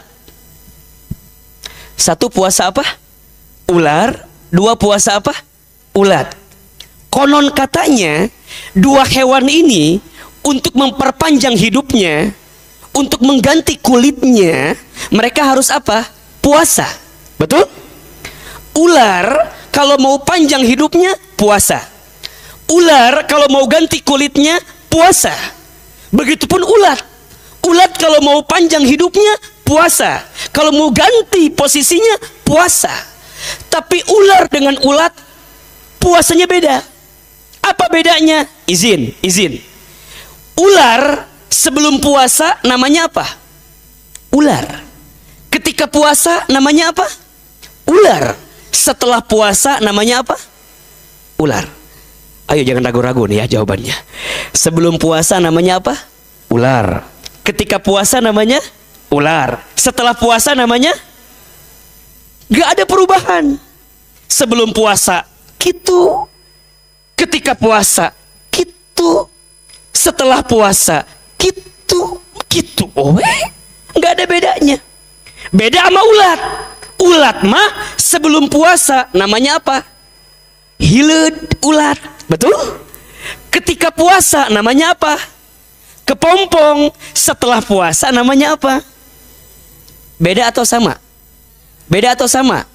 1 puasa apa? Ular. 2 puasa apa? Ulat. Konon katanya 2 hewan ini untuk memperpanjang hidupnya, untuk mengganti kulitnya, mereka harus apa? Puasa. Betul? Ular kalau mau panjang hidupnya puasa. Ular kalau mau ganti kulitnya puasa. Begitupun ulat. Ulat kalau mau panjang hidupnya puasa. Kalau mau ganti posisinya puasa. Tapi ular dengan ulat puasanya beda. Apa bedanya? Izin. Ular sebelum puasa namanya apa? Ular. Ketika puasa namanya apa? Ular. Setelah puasa namanya apa? Ular. Ayo jangan ragu-ragu nih ya jawabannya. Sebelum puasa namanya apa? Ular. Ketika puasa namanya ular. Setelah puasa namanya gak ada perubahan. Sebelum puasa gitu, ketika puasa gitu, setelah puasa gitu. Gak ada bedanya. Beda sama ulat. Ulat mah sebelum puasa namanya apa? Hileud ulat. Betul? Ketika puasa namanya apa? Kepompong. Setelah puasa namanya apa? Beda atau sama? Beda atau sama?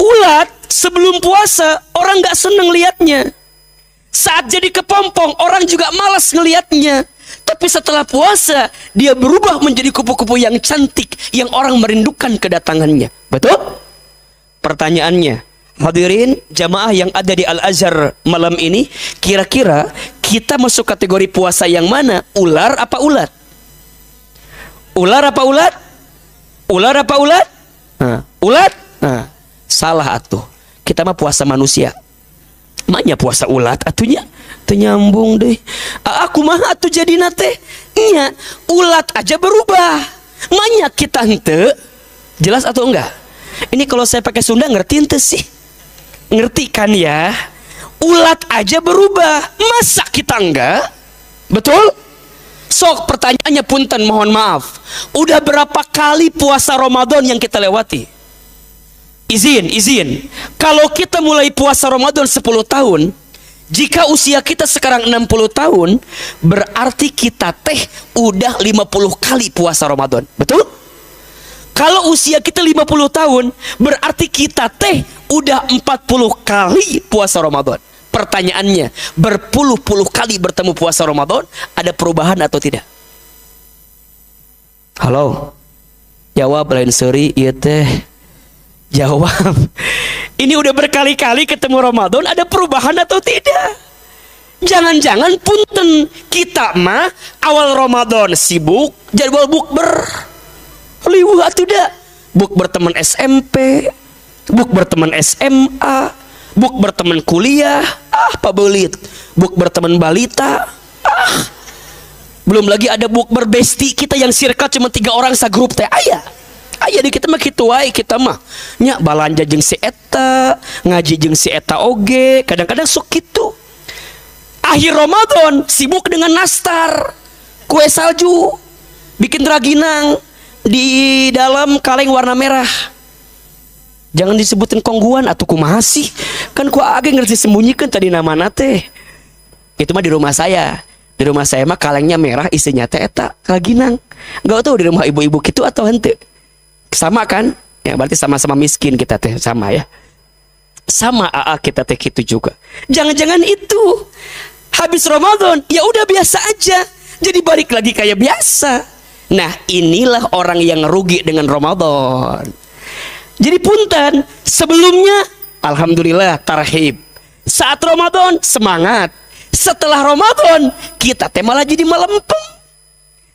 Ulat sebelum puasa orang gak seneng liatnya. Saat jadi kepompong orang juga malas ngeliatnya. Tapi setelah puasa dia berubah menjadi kupu-kupu yang cantik, yang orang merindukan kedatangannya. Betul? Pertanyaannya, hadirin jamaah yang ada di Al-Azhar malam ini, kira-kira kita masuk kategori puasa yang mana? Ular apa ulat? Ular apa ulat? Ular apa ulat? Ulat? Salah atuh. Kita mah puasa manusia. Maknya puasa ulat atunya nyambung deh. Aku mah atuh jadi nate nya ulat aja berubah. Maknya kita hente. Jelas atau enggak? Ini kalau saya pakai Sunda ngerti ente sih? Ngerti kan ya? Ulat aja berubah. Masa kita enggak? Betul? Sok pertanyaannya punten, mohon maaf. Udah berapa kali puasa Ramadan yang kita lewati? Izin. Kalau kita mulai puasa Ramadan 10 tahun, jika usia kita sekarang 60 tahun, berarti kita teh udah 50 kali puasa Ramadan. Betul? Kalau usia kita 50 tahun, berarti kita teh udah 40 kali puasa Ramadan. Pertanyaannya, berpuluh-puluh kali bertemu puasa Ramadan, ada perubahan atau tidak? Halo? Jawab lain seri, iya teh. Jawab. Ini udah berkali-kali ketemu Ramadan, ada perubahan atau tidak? Jangan-jangan punten kita mah awal Ramadan sibuk jadwal bukber. Liwuh atuh da. Bukber teman SMP, bukber teman SMA, bukber teman kuliah, pabelit. Bukber teman balita. Belum lagi ada bukber besti kita yang circle cuma 3 orang sagrup teh. Aya di kita mah kitu wae, kita mah nya balanja jeung si eta, ngaji jeung si eta oge, kadang-kadang sok kitu. Akhir Ramadan sibuk dengan nastar, kue salju, bikin raginang di dalam kaleng warna merah. Jangan disebutin kongguan atuh kumaha sih? Kan ku age ngerti sembunyikan tadi namana teh. Itu mah di rumah saya. Di rumah saya mah kalengnya merah, isinya teh eta raginang. Enggak tahu di rumah ibu-ibu gitu atau henteu. Sama kan? Ya berarti sama-sama miskin kita teh, sama ya. Sama kita teh gitu juga. Jangan-jangan itu habis Ramadan ya udah biasa aja. Jadi balik lagi kayak biasa. Nah, inilah orang yang rugi dengan Ramadan. Jadi punten, sebelumnya alhamdulillah tarhib. Saat Ramadan semangat. Setelah Ramadan kita teh malah jadi melempem.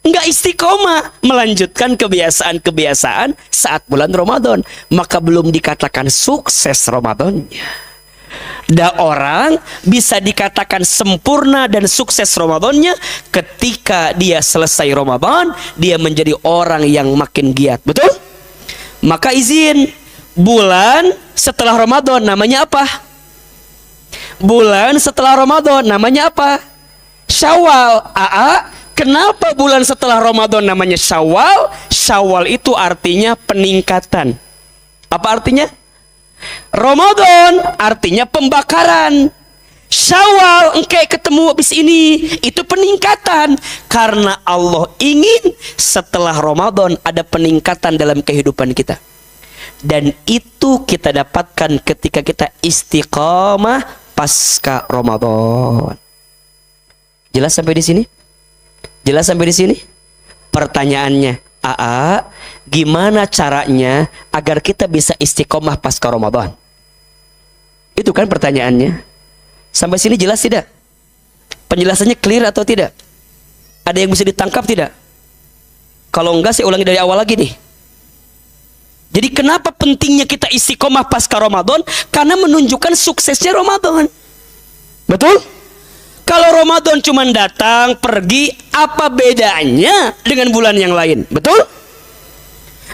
Nggak istiqomah melanjutkan kebiasaan-kebiasaan saat bulan Ramadan, maka belum dikatakan sukses Ramadannya. Dan orang bisa dikatakan sempurna dan sukses Ramadannya ketika dia selesai Ramadan, dia menjadi orang yang makin giat. Betul? Maka izin, bulan setelah Ramadan namanya apa? Bulan setelah Ramadan namanya apa? Syawal. Kenapa bulan setelah Ramadan namanya Syawal? Syawal itu artinya peningkatan. Apa artinya? Ramadan artinya pembakaran. Syawal engke ketemu habis ini, itu peningkatan. Karena Allah ingin setelah Ramadan ada peningkatan dalam kehidupan kita. Dan itu kita dapatkan ketika kita istiqamah pasca Ramadan. Jelas sampai di sini? Jelas sampai di sini? Pertanyaannya, gimana caranya agar kita bisa istiqomah pasca Ramadan? Itu kan pertanyaannya. Sampai sini jelas tidak? Penjelasannya clear atau tidak? Ada yang bisa ditangkap tidak? Kalau enggak, saya ulangi dari awal lagi nih. Jadi kenapa pentingnya kita istiqomah pasca Ramadan? Karena menunjukkan suksesnya Ramadan. Betul? Kalau Ramadan cuma datang, pergi, apa bedanya dengan bulan yang lain? Betul?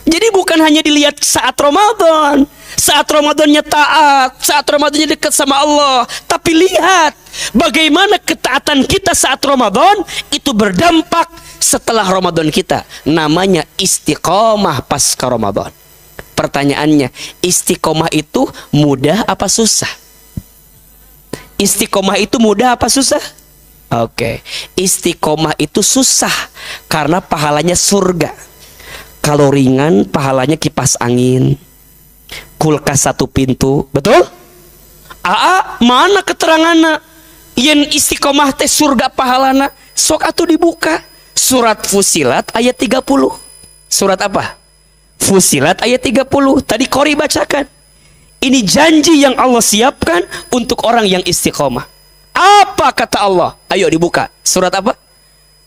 Jadi bukan hanya dilihat saat Ramadan. Saat Ramadannya taat, saat Ramadannya dekat sama Allah. Tapi lihat bagaimana ketaatan kita saat Ramadan itu berdampak setelah Ramadan kita. Namanya istiqomah pasca Ramadan. Pertanyaannya, istiqomah itu mudah apa susah? Istiqomah itu mudah apa susah? Oke. Istiqomah itu susah karena pahalanya surga. Kalau ringan pahalanya kipas angin, kulkas 1 pintu. Betul? Mana keteranganna? Yen istiqomah teh surga pahalana. Sok atuh dibuka. Surat Fusilat ayat 30. Surat apa? Fusilat ayat 30. Tadi Qori bacakan. Ini janji yang Allah siapkan untuk orang yang istiqomah. Apa kata Allah? Ayo dibuka. Surat apa?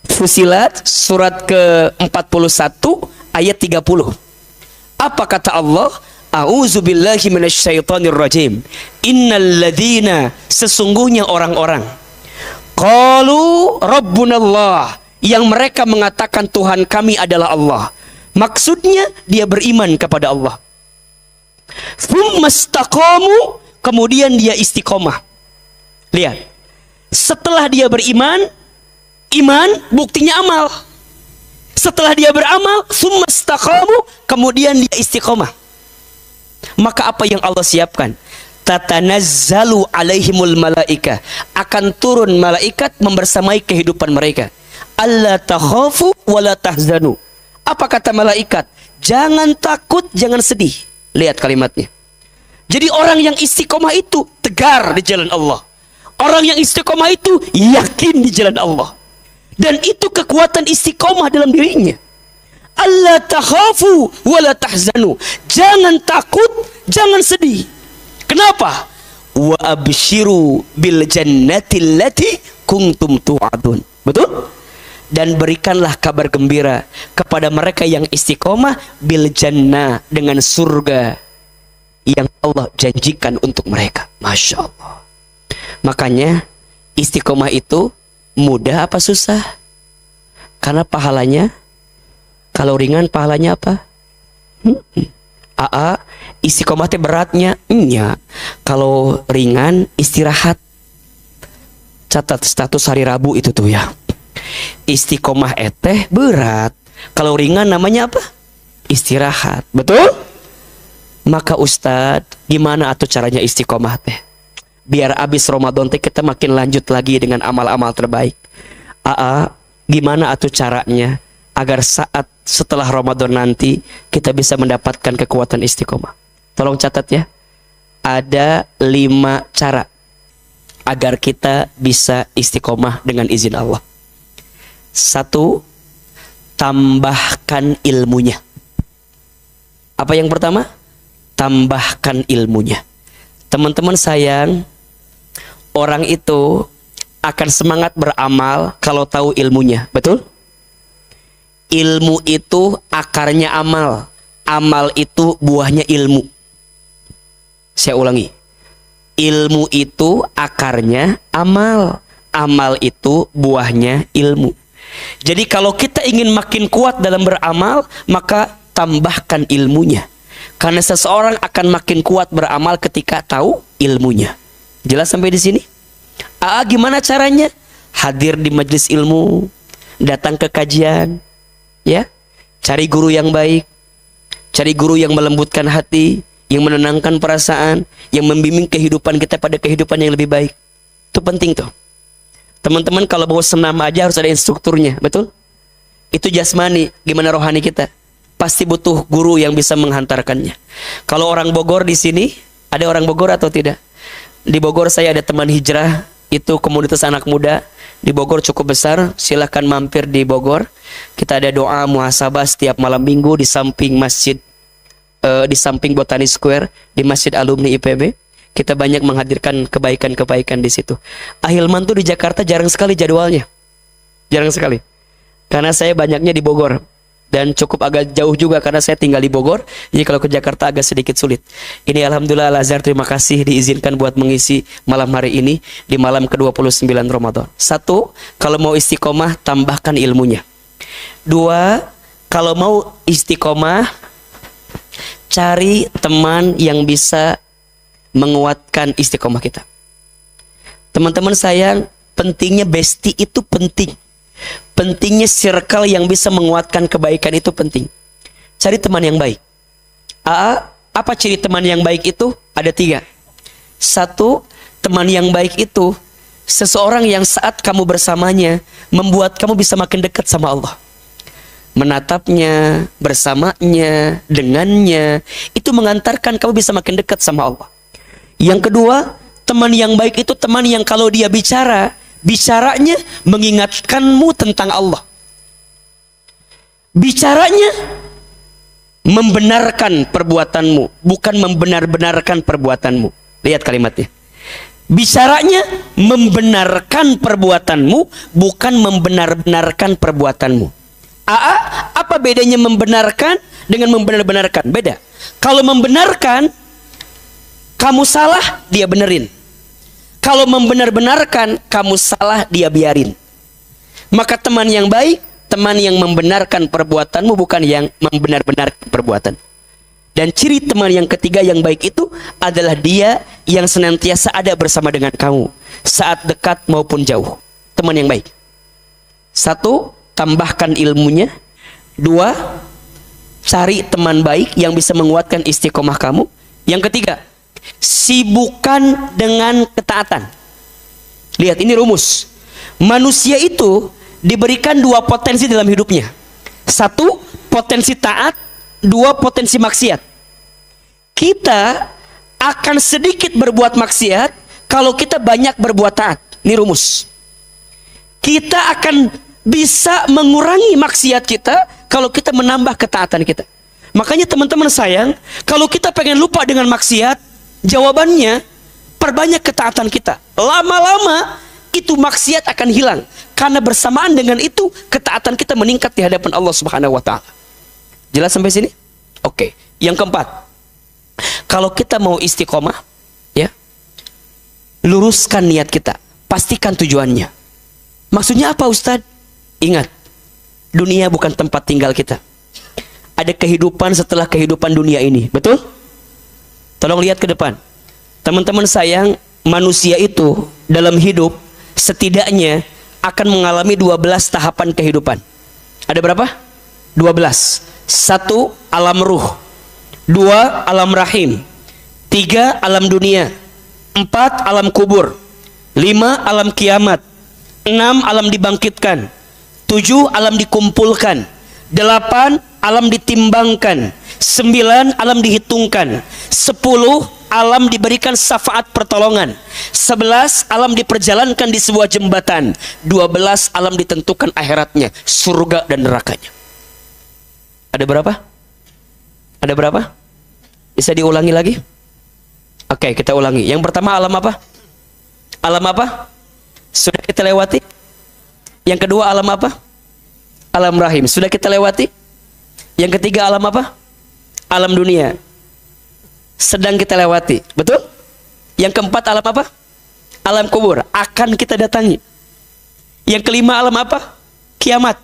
Fusilat surat ke-41 ayat 30. Apa kata Allah? A'udzubillahi minasyaitonirrajim. Innal ladzina, sesungguhnya orang-orang, qalu rabbunallah, yang mereka mengatakan Tuhan kami adalah Allah. Maksudnya dia beriman kepada Allah. Tsumastaqamu, kemudian dia istiqomah. Lihat, setelah dia beriman, iman buktinya amal. Setelah dia beramal, tsumastaqamu, kemudian dia istiqomah. Maka apa yang Allah siapkan? Tatanazzalu alaihimul malaika, akan turun malaikat membersamai kehidupan mereka. Alla takhafu wala tahzanu. Apa kata malaikat? Jangan takut, jangan sedih. Lihat kalimatnya. Jadi orang yang istiqomah itu tegar di jalan Allah. Orang yang istiqomah itu yakin di jalan Allah. Dan itu kekuatan istiqomah dalam dirinya. Alla takhafu wala tahzanu. Jangan takut, jangan sedih. Kenapa? Wa abshiru bil jannati allati kuntum tu'adun. Betul? Dan berikanlah kabar gembira kepada mereka yang istiqomah bil jannah, dengan surga yang Allah janjikan untuk mereka. Masya Allah. Makanya istiqomah itu mudah apa susah? Karena pahalanya, kalau ringan pahalanya apa? Istiqomah teh beratnya? Iya. Kalau ringan istirahat. Catat status hari Rabu itu tuh ya. Istiqomah eteh berat. Kalau ringan namanya apa? Istirahat. Betul? Maka Ustadz, gimana atuh caranya istiqomah teh? Biar abis Ramadan teh kita makin lanjut lagi dengan amal-amal terbaik. Gimana atuh caranya agar saat setelah Ramadan nanti kita bisa mendapatkan kekuatan istiqomah? Tolong catat ya. Ada 5 cara agar kita bisa istiqomah dengan izin Allah. 1, tambahkan ilmunya. Apa yang pertama? Tambahkan ilmunya. Teman-teman sayang, orang itu akan semangat beramal kalau tahu ilmunya. Betul? Ilmu itu akarnya amal. Amal itu buahnya ilmu. Saya ulangi. Ilmu itu akarnya amal. Amal itu buahnya ilmu. Jadi kalau kita ingin makin kuat dalam beramal, maka tambahkan ilmunya. Karena seseorang akan makin kuat beramal ketika tahu ilmunya. Jelas sampai di sini? Gimana caranya? Hadir di majelis ilmu, datang ke kajian, ya. Cari guru yang baik, cari guru yang melembutkan hati, yang menenangkan perasaan, yang membimbing kehidupan kita pada kehidupan yang lebih baik. Itu penting tuh. Teman-teman kalau mau senam aja harus ada instrukturnya, betul? Itu jasmani, gimana rohani kita? Pasti butuh guru yang bisa menghantarkannya. Kalau orang Bogor di sini, ada orang Bogor atau tidak? Di Bogor saya ada teman hijrah, itu komunitas anak muda di Bogor cukup besar. Silahkan mampir di Bogor. Kita ada doa muhasabah setiap malam minggu di samping masjid, di samping Botani Square, di Masjid Alumni IPB. Kita banyak menghadirkan kebaikan-kebaikan di situ. Ahilman tuh di Jakarta jarang sekali jadwalnya. Jarang sekali. Karena saya banyaknya di Bogor. Dan cukup agak jauh juga karena saya tinggal di Bogor. Jadi kalau ke Jakarta agak sedikit sulit. Ini Alhamdulillah Al-Azhar, terima kasih diizinkan buat mengisi malam hari ini. Di malam ke-29 Ramadan. 1, kalau mau istiqomah, tambahkan ilmunya. 2, kalau mau istiqomah, cari teman yang bisa menguatkan istiqomah kita. Teman-teman sayang, pentingnya bestie itu penting. Pentingnya circle yang bisa menguatkan kebaikan itu penting. Cari teman yang baik. Apa ciri teman yang baik itu? Ada 3. 1, teman yang baik itu seseorang yang saat kamu bersamanya membuat kamu bisa makin dekat sama Allah. Menatapnya, bersamanya, dengannya, itu mengantarkan kamu bisa makin dekat sama Allah. Yang kedua, teman yang baik itu teman yang kalau dia bicaranya mengingatkanmu tentang Allah. Bicaranya membenarkan perbuatanmu, bukan membenar-benarkan perbuatanmu. Lihat kalimatnya. Bicaranya membenarkan perbuatanmu, bukan membenar-benarkan perbuatanmu. Apa bedanya membenarkan dengan membenar-benarkan? Beda. Kalau membenarkan, kamu salah, dia benerin. Kalau membenar-benarkan, kamu salah, dia biarin. Maka teman yang baik, teman yang membenarkan perbuatanmu, bukan yang membenar-benarkan perbuatan. Dan ciri teman yang ketiga yang baik itu adalah dia yang senantiasa ada bersama dengan kamu, saat dekat maupun jauh. Teman yang baik. 1, tambahkan ilmunya. 2, cari teman baik yang bisa menguatkan istiqomah kamu. Yang ketiga, sibukkan dengan ketaatan. Lihat, ini rumus. Manusia itu diberikan dua potensi dalam hidupnya. Satu, potensi taat. Dua, potensi maksiat. Kita akan sedikit berbuat maksiat kalau kita banyak berbuat taat. Ini rumus. Kita akan bisa mengurangi maksiat kita kalau kita menambah ketaatan kita. Makanya teman-teman sayang, kalau kita pengen lupa dengan maksiat, jawabannya perbanyak ketaatan kita. Lama-lama itu maksiat akan hilang, karena bersamaan dengan itu ketaatan kita meningkat di hadapan Allah Subhanahu wa taala. Jelas sampai sini? Oke. Yang keempat, kalau kita mau istiqomah, ya, luruskan niat kita, pastikan tujuannya. Maksudnya apa, Ustadz? Ingat, dunia bukan tempat tinggal kita. Ada kehidupan setelah kehidupan dunia ini, betul? Tolong lihat ke depan. Teman-teman sayang, manusia itu dalam hidup setidaknya akan mengalami 12 tahapan kehidupan. Ada berapa? 12. 1, alam ruh. 2, alam rahim. 3, alam dunia. 4, alam kubur. 5, alam kiamat. 6, alam dibangkitkan. 7, alam dikumpulkan. 8, alam ditimbangkan. 9, alam dihitungkan. 10, alam diberikan syafaat pertolongan. 11, alam diperjalankan di sebuah jembatan. 12, alam ditentukan akhiratnya, surga dan nerakanya. Ada berapa? Ada berapa? Bisa diulangi lagi? Oke, kita ulangi. Yang pertama, alam apa? Alam apa? Sudah kita lewati. Yang kedua, alam apa? Alam rahim. Sudah kita lewati. Yang ketiga, alam apa? Alam dunia. Sedang kita lewati. Betul? Yang keempat, alam apa? Alam kubur. Akan kita datangi. Yang kelima, alam apa? Kiamat.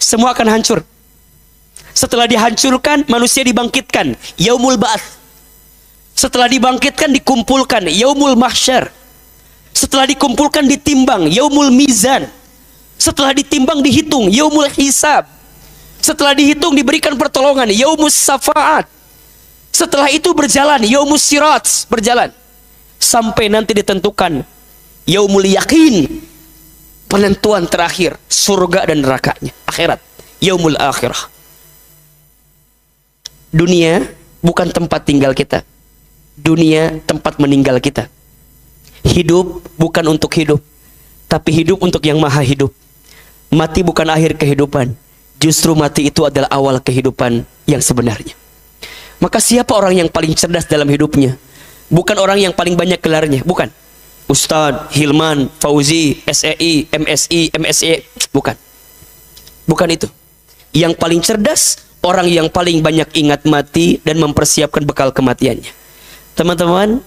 Semua akan hancur. Setelah dihancurkan, manusia dibangkitkan. Yaumul ba'ats. Setelah dibangkitkan, dikumpulkan. Yaumul mahsyar. Setelah dikumpulkan, ditimbang. Yaumul mizan. Setelah ditimbang, dihitung. Yaumul hisab. Setelah dihitung, diberikan pertolongan. Yaumus syafaat. Setelah itu berjalan. Yaumus sirat. Berjalan. Sampai nanti ditentukan. Yaumul yakin. Penentuan terakhir. Surga dan nerakanya. Akhirat. Yaumul akhirah. Dunia bukan tempat tinggal kita. Dunia tempat meninggal kita. Hidup bukan untuk hidup, tapi hidup untuk yang maha hidup. Mati bukan akhir kehidupan. Justru mati itu adalah awal kehidupan yang sebenarnya. Maka siapa orang yang paling cerdas dalam hidupnya? Bukan orang yang paling banyak gelarnya, bukan. Ustadz, Hilman, Fauzi, SEI, MSI, MSE, bukan. Bukan itu. Yang paling cerdas, orang yang paling banyak ingat mati dan mempersiapkan bekal kematiannya. Teman-teman,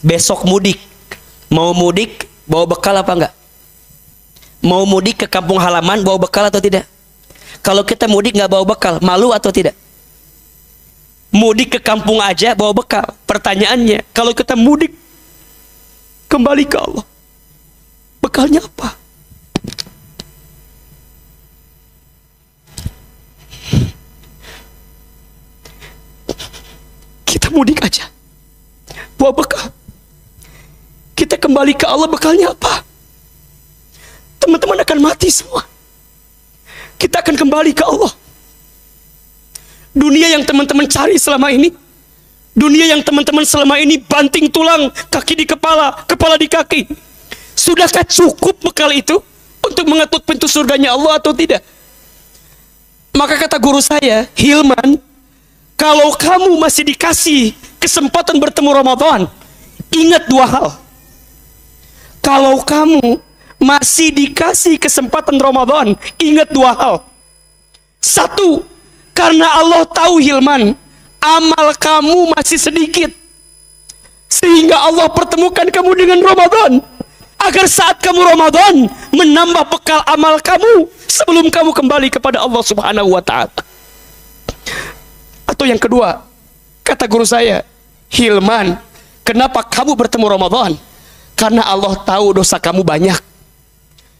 besok mudik. Mau mudik, bawa bekal apa enggak? Mau mudik ke kampung halaman, bawa bekal atau tidak? Kalau kita mudik nggak bawa bekal, malu atau tidak? Mudik ke kampung aja bawa bekal. Pertanyaannya, kalau kita mudik kembali ke Allah, bekalnya apa? Kita mudik aja bawa bekal. Kita kembali ke Allah, bekalnya apa? Teman-teman akan mati semua. Kita akan kembali ke Allah. Dunia yang teman-teman cari selama ini, dunia yang teman-teman selama ini banting tulang, kaki di kepala, kepala di kaki, sudahkah cukup bekal itu untuk mengetuk pintu surganya Allah atau tidak? Maka kata guru saya, Hilman, kalau kamu masih dikasih kesempatan bertemu Ramadan, ingat dua hal. Kalau kamu masih dikasih kesempatan Ramadan, ingat dua hal. Satu, karena Allah tahu Hilman, amal kamu masih sedikit, sehingga Allah pertemukan kamu dengan Ramadan, agar saat kamu Ramadan menambah bekal amal kamu sebelum kamu kembali kepada Allah Subhanahu wa ta'ala. Atau yang kedua, kata guru saya, Hilman, kenapa kamu bertemu Ramadan? Karena Allah tahu dosa kamu banyak,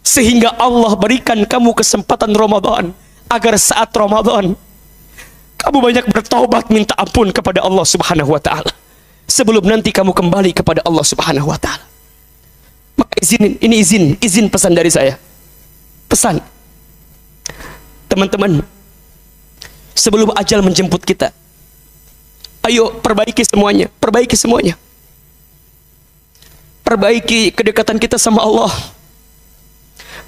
sehingga Allah berikan kamu kesempatan Ramadan, agar saat Ramadan kamu banyak bertaubat minta ampun kepada Allah Subhanahu wa ta'ala. sebelum nanti kamu kembali kepada Allah Subhanahu wa taala. Maka ini izin pesan dari saya. Pesan. Teman-teman, sebelum ajal menjemput kita, ayo perbaiki semuanya, perbaiki semuanya. Perbaiki kedekatan kita sama Allah.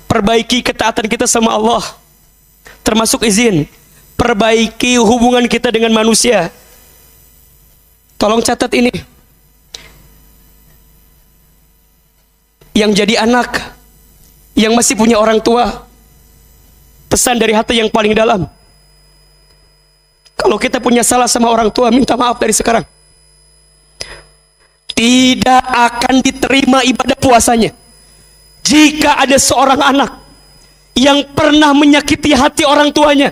Perbaiki ketaatan kita sama Allah. Termasuk izin, perbaiki hubungan kita dengan manusia. Tolong catat ini. Yang jadi anak, yang masih punya orang tua, pesan dari hati yang paling dalam. Kalau kita punya salah sama orang tua, minta maaf dari sekarang. Tidak akan diterima ibadah puasanya jika ada seorang anak yang pernah menyakiti hati orang tuanya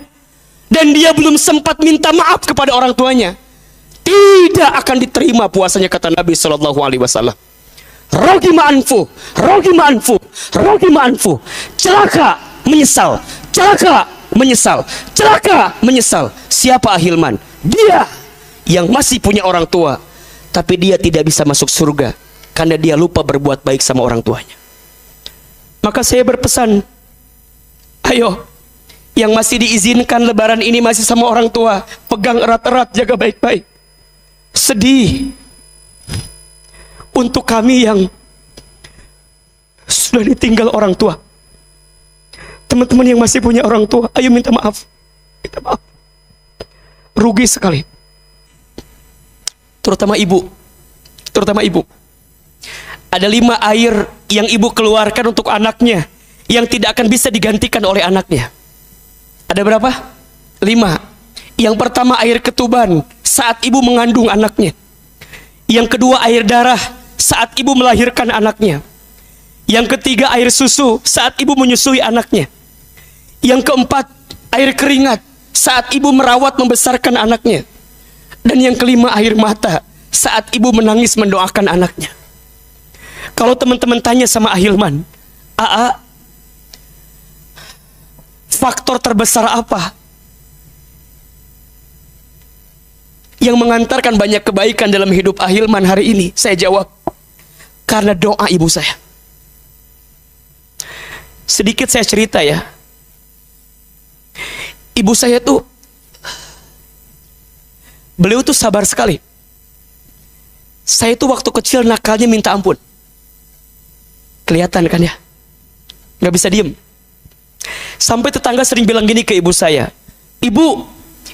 dan dia belum sempat minta maaf kepada orang tuanya. Tidak akan diterima puasanya, kata Nabi Shallallahu Alaihi Wasallam. Rogima anfu, rogima anfu, rogima anfu. Celaka, menyesal. Celaka, menyesal. Celaka, menyesal. Siapa Ahilman? Dia yang masih punya orang tua, tapi dia tidak bisa masuk surga karena dia lupa berbuat baik sama orang tuanya. Maka saya berpesan, ayo, yang masih diizinkan lebaran ini masih sama orang tua, pegang erat-erat, jaga baik-baik. Sedih untuk kami yang sudah ditinggal orang tua. Teman-teman yang masih punya orang tua, ayo minta maaf. Minta maaf. Rugi sekali. Terutama ibu. Terutama ibu. Ada 5 air yang ibu keluarkan untuk anaknya yang tidak akan bisa digantikan oleh anaknya. Ada berapa? 5. Yang pertama air ketuban saat ibu mengandung anaknya. Yang kedua air darah saat ibu melahirkan anaknya. Yang ketiga air susu saat ibu menyusui anaknya. Yang keempat air keringat saat ibu merawat membesarkan anaknya. Dan yang kelima air mata saat ibu menangis mendoakan anaknya. Kalau teman-teman tanya sama Ahilman, Aa, faktor terbesar apa yang mengantarkan banyak kebaikan dalam hidup Ahilman hari ini? Saya jawab, karena doa ibu saya. Sedikit saya cerita ya. Ibu saya tuh, beliau tuh sabar sekali. Saya tuh waktu kecil nakalnya minta ampun. Kelihatan kan ya? Gak bisa diem. Sampai tetangga sering bilang gini ke ibu saya, Ibu,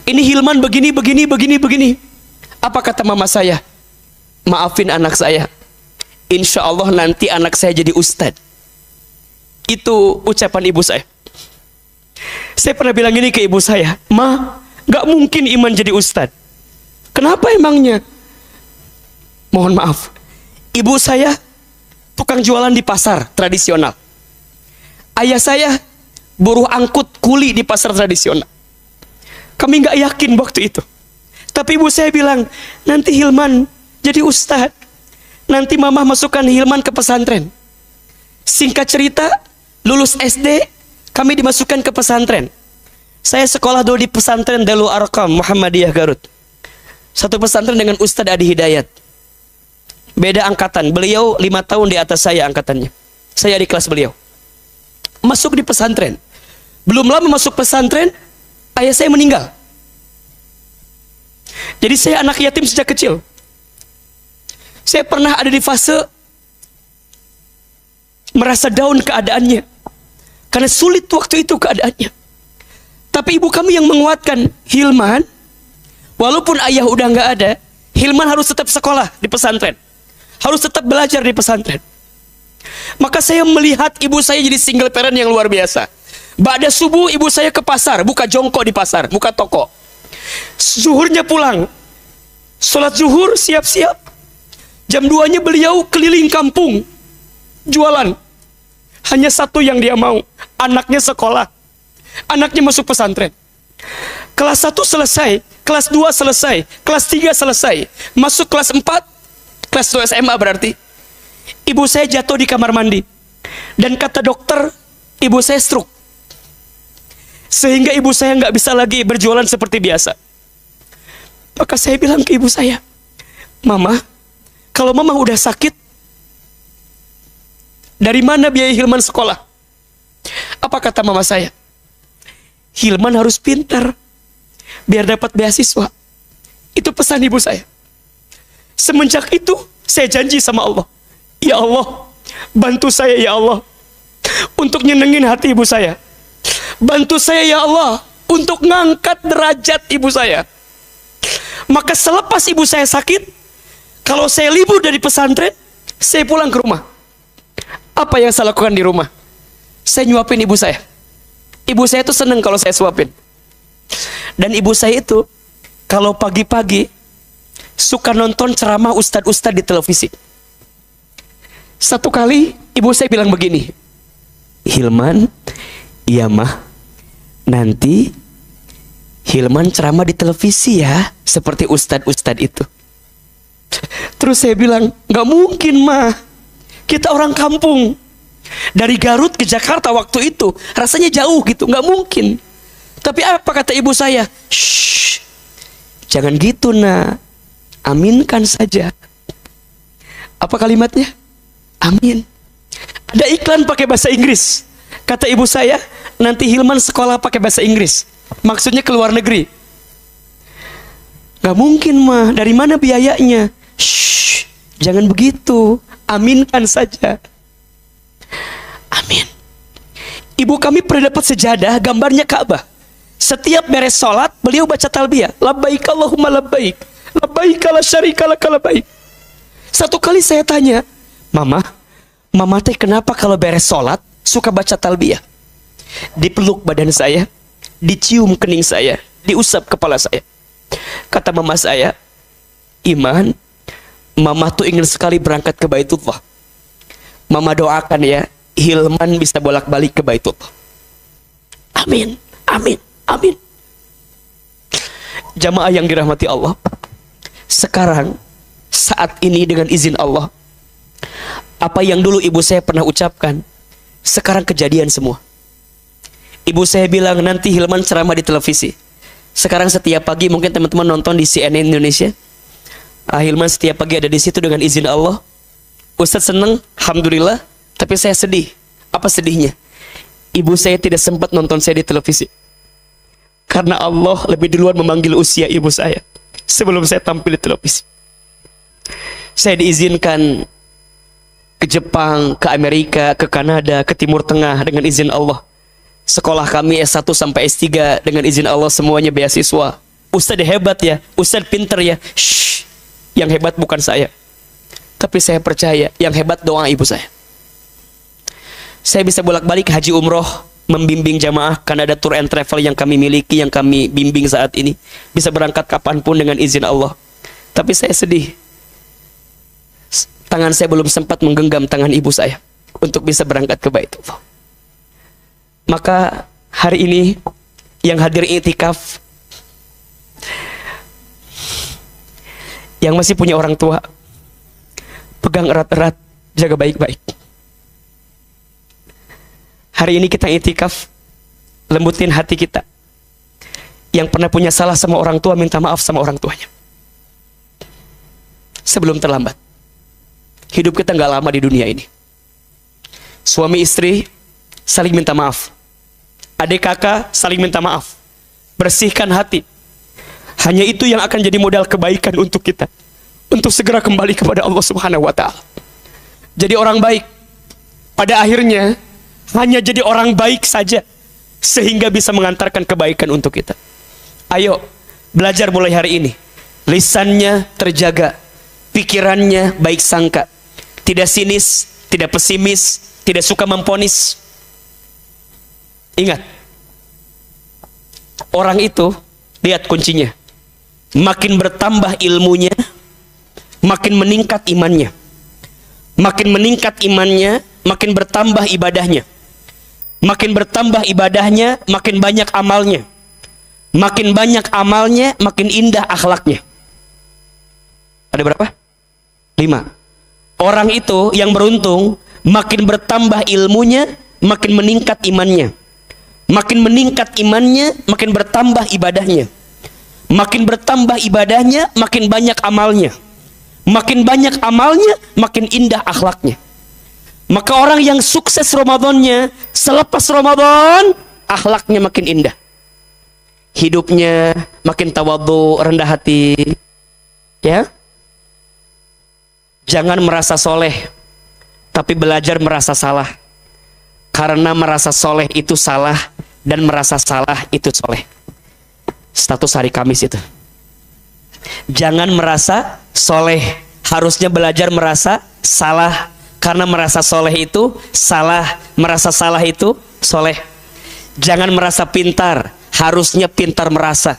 ini Hilman begini. Apa kata mama saya? Maafin anak saya. Insya Allah nanti anak saya jadi ustadz. Itu ucapan ibu saya. Saya pernah bilang gini ke ibu saya, Ma, gak mungkin Iman jadi ustadz. Kenapa emangnya? Mohon maaf, ibu saya tukang jualan di pasar tradisional. Ayah saya buruh angkut kuli di pasar tradisional. Kami gak yakin waktu itu. Tapi ibu saya bilang, nanti Hilman jadi ustadz. Nanti mama masukkan Hilman ke pesantren. Singkat cerita, lulus SD, kami dimasukkan ke pesantren. Saya sekolah dulu di pesantren Darul Arqam Muhammadiyah Garut. Satu pesantren dengan Ustadz Adi Hidayat. Beda angkatan, beliau 5 tahun di atas saya angkatannya. Saya di kelas beliau. Masuk di pesantren. Belum lama masuk pesantren, ayah saya meninggal. Jadi saya anak yatim sejak kecil. Saya pernah ada di fase merasa down keadaannya. Karena sulit waktu itu keadaannya. Tapi ibu kami yang menguatkan, Hilman, walaupun ayah udah nggak ada, Hilman harus tetap sekolah di pesantren. Harus tetap belajar di pesantren. Maka saya melihat ibu saya jadi single parent yang luar biasa. Ba'da subuh ibu saya ke pasar, buka jongkok di pasar, buka toko. Zuhurnya pulang. Sholat zuhur, siap-siap. Jam 2-nya beliau keliling kampung, jualan. Hanya satu yang dia mau, anaknya sekolah. Anaknya masuk pesantren. Kelas 1 selesai, kelas 2 selesai, kelas 3 selesai. Masuk kelas 4, kelas 2 SMA berarti. Ibu saya jatuh di kamar mandi. Dan kata dokter, ibu saya stroke. Sehingga ibu saya nggak bisa lagi berjualan seperti biasa. Maka saya bilang ke ibu saya, Mama, Kalau mama udah sakit, dari mana biaya Hilman sekolah? Apa kata mama saya? Hilman harus pintar biar dapat beasiswa. Itu pesan ibu saya. Semenjak itu saya janji sama Allah, ya Allah, bantu saya ya Allah untuk nyenengin hati ibu saya. Bantu saya ya Allah untuk ngangkat derajat ibu saya. Maka selepas ibu saya sakit, kalau saya libur dari pesantren, saya pulang ke rumah. Apa yang saya lakukan di rumah? Saya nyuapin ibu saya. Ibu saya itu seneng kalau saya suapin. Dan ibu saya itu kalau pagi-pagi suka nonton ceramah ustadz-ustadz di televisi. Satu kali ibu saya bilang begini, Hilman, iya mah, nanti Hilman ceramah di televisi ya, seperti ustadz-ustadz itu. Terus saya bilang, gak mungkin mah, kita orang kampung. Dari Garut ke Jakarta waktu itu rasanya jauh gitu, gak mungkin. Tapi apa kata ibu saya? Shh, jangan gitu nak, aminkan saja. Apa kalimatnya? Amin. Ada iklan pakai bahasa Inggris. Kata ibu saya, nanti Hilman sekolah pakai bahasa Inggris. Maksudnya ke luar negeri. Gak mungkin mah, dari mana biayanya? Shh, jangan begitu, aminkan saja. Amin. Ibu kami pernah dapat sejadah gambarnya Ka'bah. Setiap beres sholat, beliau baca talbiyah, labbaik Allahumma labbaik, labbaik la syarika laka labbaik. Satu kali saya tanya, Mama teh kenapa kalau beres sholat suka baca talbiyah? Dipeluk badan saya, dicium kening saya, diusap kepala saya. Kata mama saya, Iman, mama tuh ingin sekali berangkat ke Baitullah. Mama doakan ya, Hilman bisa bolak-balik ke Baitullah. Amin, amin, amin. Jamaah yang dirahmati Allah, sekarang saat ini dengan izin Allah, apa yang dulu ibu saya pernah ucapkan sekarang kejadian semua. Ibu saya bilang nanti Hilman ceramah di televisi. Sekarang setiap pagi mungkin teman-teman nonton di CNN Indonesia. Hilman setiap pagi ada di situ dengan izin Allah. Ustadz seneng, alhamdulillah. Tapi saya sedih. Apa sedihnya? Ibu saya tidak sempat nonton saya di televisi. Karena Allah lebih duluan memanggil usia ibu saya sebelum saya tampil di televisi. Saya diizinkan ke Jepang, ke Amerika, ke Kanada, ke Timur Tengah dengan izin Allah. Sekolah kami S1 sampai S3 dengan izin Allah semuanya beasiswa. Ustadz hebat ya, Ustadz pinter ya. Shh, yang hebat bukan saya. Tapi saya percaya yang hebat doa ibu saya. Saya bisa bolak-balik haji umroh, membimbing jamaah karena ada tour and travel yang kami miliki, yang kami bimbing saat ini. Bisa berangkat kapanpun dengan izin Allah. Tapi saya sedih. Tangan saya belum sempat menggenggam tangan ibu saya untuk bisa berangkat ke Baitullah. Maka hari ini yang hadir i'tikaf, yang masih punya orang tua, pegang erat-erat, jaga baik-baik. Hari ini kita i'tikaf, lembutin hati kita. Yang pernah punya salah sama orang tua, minta maaf sama orang tuanya sebelum terlambat. Hidup kita nggak lama di dunia ini. Suami istri saling minta maaf. Adik kakak saling minta maaf. Bersihkan hati. Hanya itu yang akan jadi modal kebaikan untuk kita, untuk segera kembali kepada Allah Subhanahu wa Ta'ala. Jadi orang baik pada akhirnya hanya jadi orang baik saja, sehingga bisa mengantarkan kebaikan untuk kita. Ayo belajar mulai hari ini. Lisannya terjaga, pikirannya baik sangka, tidak sinis, tidak pesimis, tidak suka memponis. Ingat, orang itu, lihat kuncinya, makin bertambah ilmunya, makin meningkat imannya. Makin meningkat imannya, makin bertambah ibadahnya. Makin bertambah ibadahnya, makin banyak amalnya. Makin banyak amalnya, makin indah akhlaknya. Ada berapa? 5. Orang itu yang beruntung, makin bertambah ilmunya, makin meningkat imannya. Makin meningkat imannya, makin bertambah ibadahnya. Makin bertambah ibadahnya, makin banyak amalnya. makin banyak amalnya, makin indah akhlaknya. Maka orang yang sukses Ramadannya, selepas Ramadan, akhlaknya makin indah. Hidupnya makin tawadhu, rendah hati. Ya. Jangan merasa soleh, tapi belajar merasa salah. Karena merasa soleh itu salah, dan merasa salah itu soleh. Status hari Kamis itu. Jangan merasa soleh, harusnya belajar merasa salah. Karena merasa soleh itu salah, merasa salah itu soleh. Jangan merasa pintar, harusnya pintar merasa.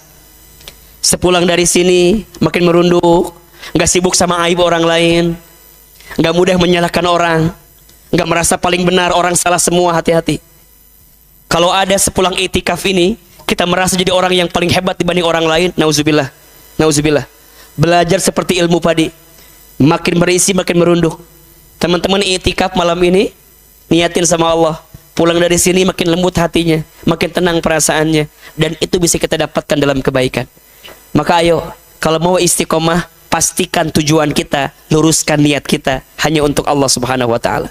Sepulang dari sini makin merunduk, nggak sibuk sama aib orang lain, nggak mudah menyalahkan orang, nggak merasa paling benar, orang salah semua. Hati-hati. Kalau ada sepulang itikaf ini kita merasa jadi orang yang paling hebat dibanding orang lain, nauzubillah, nauzubillah. Belajar seperti ilmu padi, makin berisi makin merunduk. Teman-teman itikaf malam ini, niatin sama Allah. Pulang dari sini makin lembut hatinya, makin tenang perasaannya, dan itu bisa kita dapatkan dalam kebaikan. Maka ayo, kalau mau istiqomah, pastikan tujuan kita, luruskan niat kita hanya untuk Allah Subhanahu wa taala.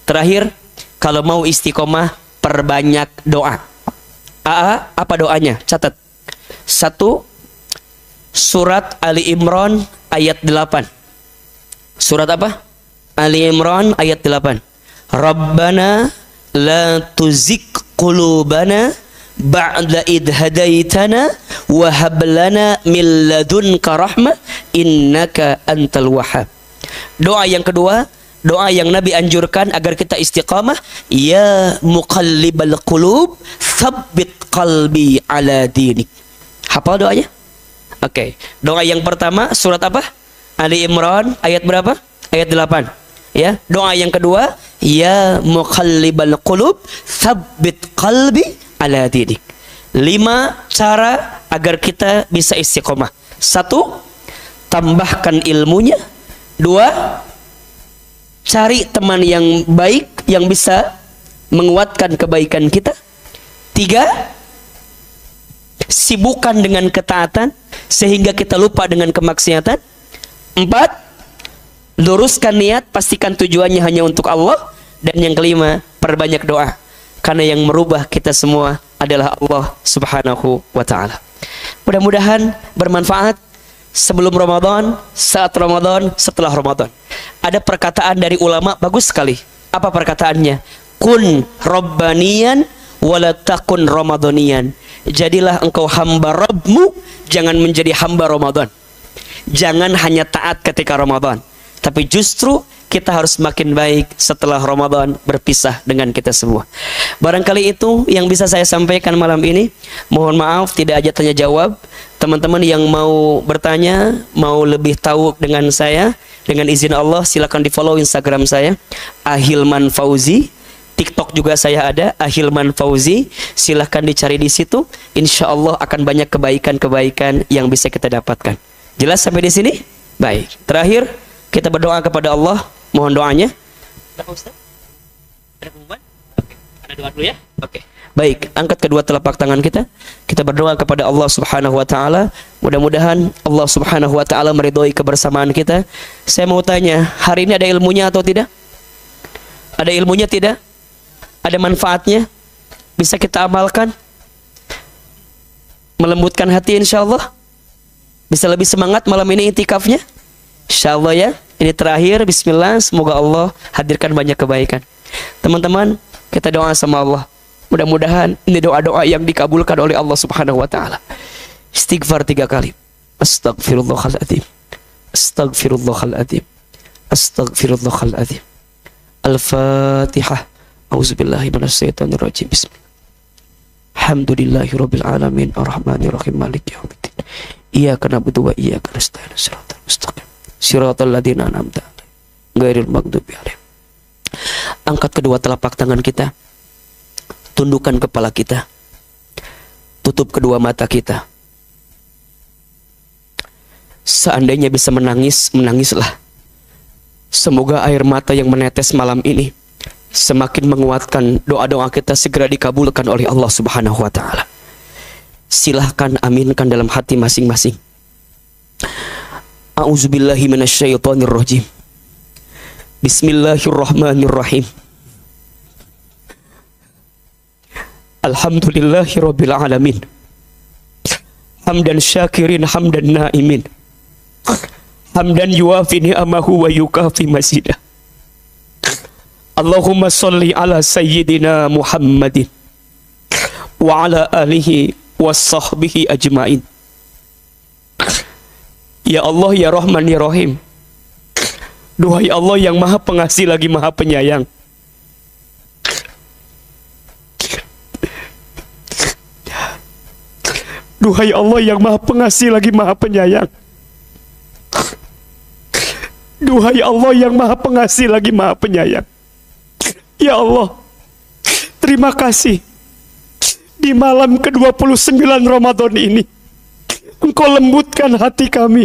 Terakhir, kalau mau istiqomah, perbanyak doa. Apa doanya? Catat. 1, surat Ali Imran ayat 8. Surat apa? Ali Imran ayat 8. Rabbana la tuzigh qulubana ba'da id hadaitana wa hab lana min ladunka rahmah innaka antal wahhab. Doa yang kedua, doa yang Nabi anjurkan agar kita istiqamah, ya muqallibal qulub tsabbit qalbi ala dinik. Hafal doanya? Oke. Doa yang pertama surat apa? Ali Imran ayat berapa? Ayat 8. Ya, doa yang kedua, ya muqallibal qulub tsabbit qalbi ala dinik. 5 cara agar kita bisa istiqomah. 1, tambahkan ilmunya. 2, cari teman yang baik yang bisa menguatkan kebaikan kita. 3, sibukkan dengan ketaatan sehingga kita lupa dengan kemaksiatan. 4, luruskan niat, pastikan tujuannya hanya untuk Allah. Dan yang kelima, perbanyak doa, karena yang merubah kita semua adalah Allah Subhanahu wa ta'ala. Mudah-mudahan bermanfaat. Sebelum Ramadan, saat Ramadan, setelah Ramadan. Ada perkataan dari ulama bagus sekali. Apa perkataannya? Kun Rabbaniyan wala takun Ramadaniyan. Jadilah engkau hamba Rabbmu, jangan menjadi hamba Ramadan. Jangan hanya taat ketika Ramadan, tapi justru kita harus makin baik setelah Ramadan berpisah dengan kita semua. Barangkali itu yang bisa saya sampaikan malam ini. Mohon maaf tidak aja tanya jawab. Teman-teman yang mau bertanya, mau lebih tahu dengan saya, dengan izin Allah silakan di follow Instagram saya, Ahilman Fauzi. TikTok juga saya ada, Ahilman Fauzi. Silakan dicari di situ. Insya Allah akan banyak kebaikan-kebaikan yang bisa kita dapatkan. Jelas sampai di sini? Baik. Terakhir, kita berdoa kepada Allah. Mohon doanya. Ada Ustaz? Ada pengumuman? Oke. Ada doa dulu ya? Oke. Baik, angkat kedua telapak tangan kita. Kita berdoa kepada Allah Subhanahu wa taala. Mudah-mudahan Allah Subhanahu wa taala meridhoi kebersamaan kita. Saya mau tanya, hari ini ada ilmunya atau tidak? Ada ilmunya tidak? Ada manfaatnya? Bisa kita amalkan? Melembutkan hati insyaallah. Bisa lebih semangat malam ini itikafnya? Insyaallah ya. Ini terakhir, bismillah, semoga Allah hadirkan banyak kebaikan. Teman-teman, kita doa sama Allah. Mudah-mudahan ini doa-doa yang dikabulkan oleh Allah Subhanahu wa taala. Istighfar 3 kali. Astaghfirullahaladzim. Astaghfirullahaladzim. Astaghfirullahaladzim. Al-Fatihah. Auzubillahi minasyaitonirrajim. Bismillah. Alhamdulillahirabbil alamin arrahmanirrahim maliki yaumiddin. Iyyaka na'budu wa iyyaka nasta'in. Shiratal mustaqim. Shiratal ladzina an'amta 'alaihim ghairil maghdubi 'alaihim. Angkat kedua telapak tangan kita. Tundukkan kepala kita. Tutup kedua mata kita. Seandainya bisa menangis, menangislah. Semoga air mata yang menetes malam ini semakin menguatkan doa-doa kita segera dikabulkan oleh Allah Subhanahu wa taala. Silahkan aminkan dalam hati masing-masing. A'udzubillahi minasyaitonirrajim. Bismillahirrahmanirrahim. Alhamdulillahirabbil alamin. Hamdan syakirin hamdan naimin. Hamdan yuafi ni'amahu wa yukafi mazidah. Allahumma salli ala sayyidina Muhammadin wa ala alihi wa sahbihi ajmain. Ya Allah, ya Rahman, ya Rahim. Duhai Allah yang maha pengasih lagi maha penyayang. Duhai Allah yang maha pengasih lagi maha penyayang. Duhai Allah yang maha pengasih lagi maha penyayang. Ya Allah, terima kasih. Di malam ke-29 Ramadan ini, Engkau lembutkan hati kami.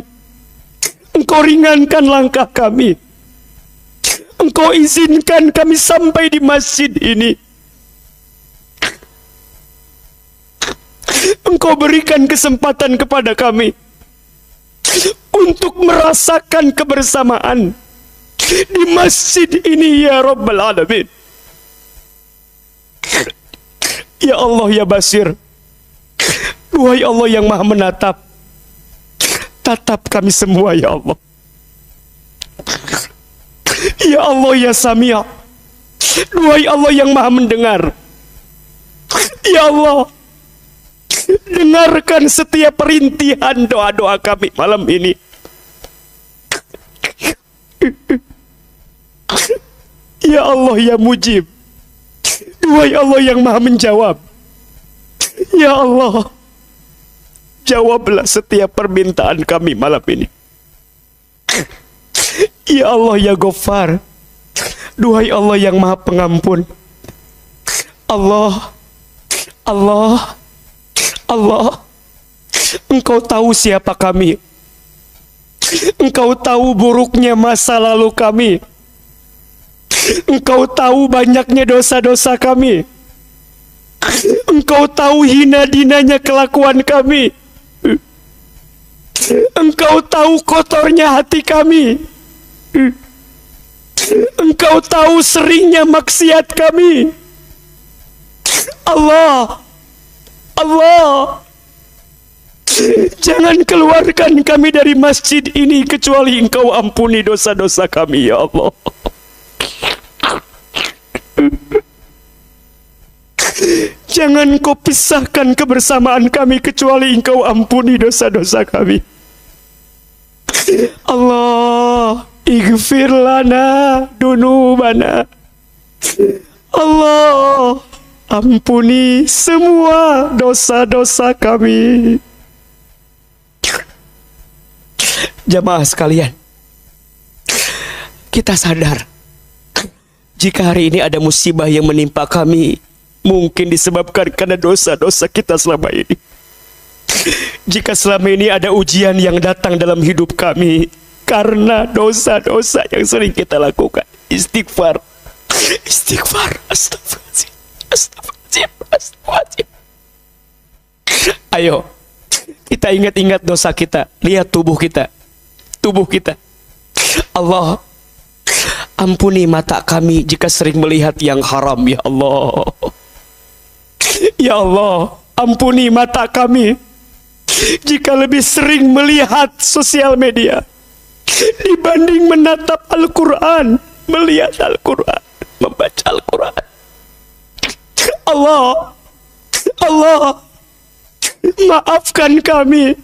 Engkau ringankan langkah kami. Engkau izinkan kami sampai di masjid ini. Engkau berikan kesempatan kepada kami untuk merasakan kebersamaan di masjid ini, ya Rabbal Alamin. Ya Allah, ya Basir. Duhai Allah yang maha menatap, tatap kami semua, ya Allah. Ya Allah, ya Sami'. Duhai Allah yang maha mendengar. Ya Allah, dengarkan setiap perintihan doa-doa kami malam ini. Ya Allah, ya Mujib. Duhai Allah yang maha menjawab. Ya Allah, jawablah setiap permintaan kami malam ini. Ya Allah, ya Ghaffar. Duhai Allah yang maha pengampun. Allah, Allah, Allah, Engkau tahu siapa kami. Engkau tahu buruknya masa lalu kami. Engkau tahu banyaknya dosa-dosa kami. Engkau tahu hina-dinanya kelakuan kami. Engkau tahu kotornya hati kami. Engkau tahu seringnya maksiat kami. Allah, Allah, jangan keluarkan kami dari masjid ini kecuali Engkau ampuni dosa-dosa kami, ya Allah. Jangan Kau pisahkan kebersamaan kami kecuali Engkau ampuni dosa-dosa kami. Allah, ighfir lana dunubana. Allah, ampuni semua dosa-dosa kami. Jamaah sekalian, kita sadar jika hari ini ada musibah yang menimpa kami, mungkin disebabkan karena dosa-dosa kita selama ini. Jika selama ini ada ujian yang datang dalam hidup kami karena dosa-dosa yang sering kita lakukan, istighfar, istighfar, astagfirullahaladzim, astagfirullahaladzim, astagfirullahaladzim. Ayo, kita ingat-ingat dosa kita. Lihat tubuh kita, tubuh kita. Allah, ampuni mata kami jika sering melihat yang haram, ya Allah. Ya Allah, ampuni mata kami jika lebih sering melihat sosial media dibanding menatap Al-Quran, melihat Al-Quran, membaca Al-Quran. Allah, Allah, maafkan kami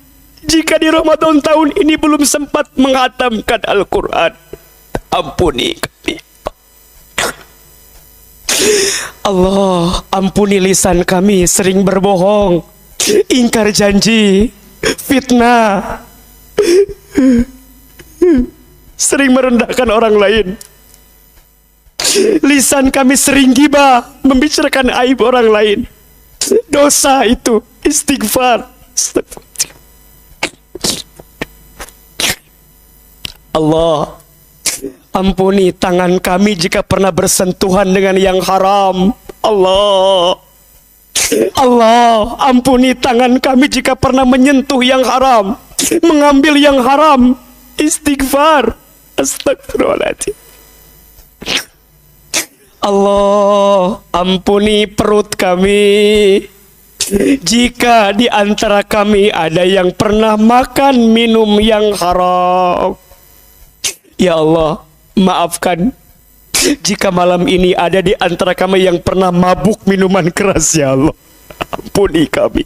jika di Ramadan tahun ini belum sempat menghatamkan Al-Quran. Ampuni kami. Allah, ampuni lisan kami sering berbohong, ingkar janji, fitnah, sering merendahkan orang lain. Lisan kami sering gibah, membicarakan aib orang lain. Dosa itu, istighfar. Allah, ampuni tangan kami jika pernah bersentuhan dengan yang haram. Allah, Allah, ampuni tangan kami jika pernah menyentuh yang haram, mengambil yang haram. istighfar. Astagfirullahaladzim. Allah, ampuni perut kami. Jika di antara kami ada yang pernah makan minum yang haram, ya Allah, maafkan. Jika malam ini ada di antara kami yang pernah mabuk minuman keras, ya Allah, ampuni kami.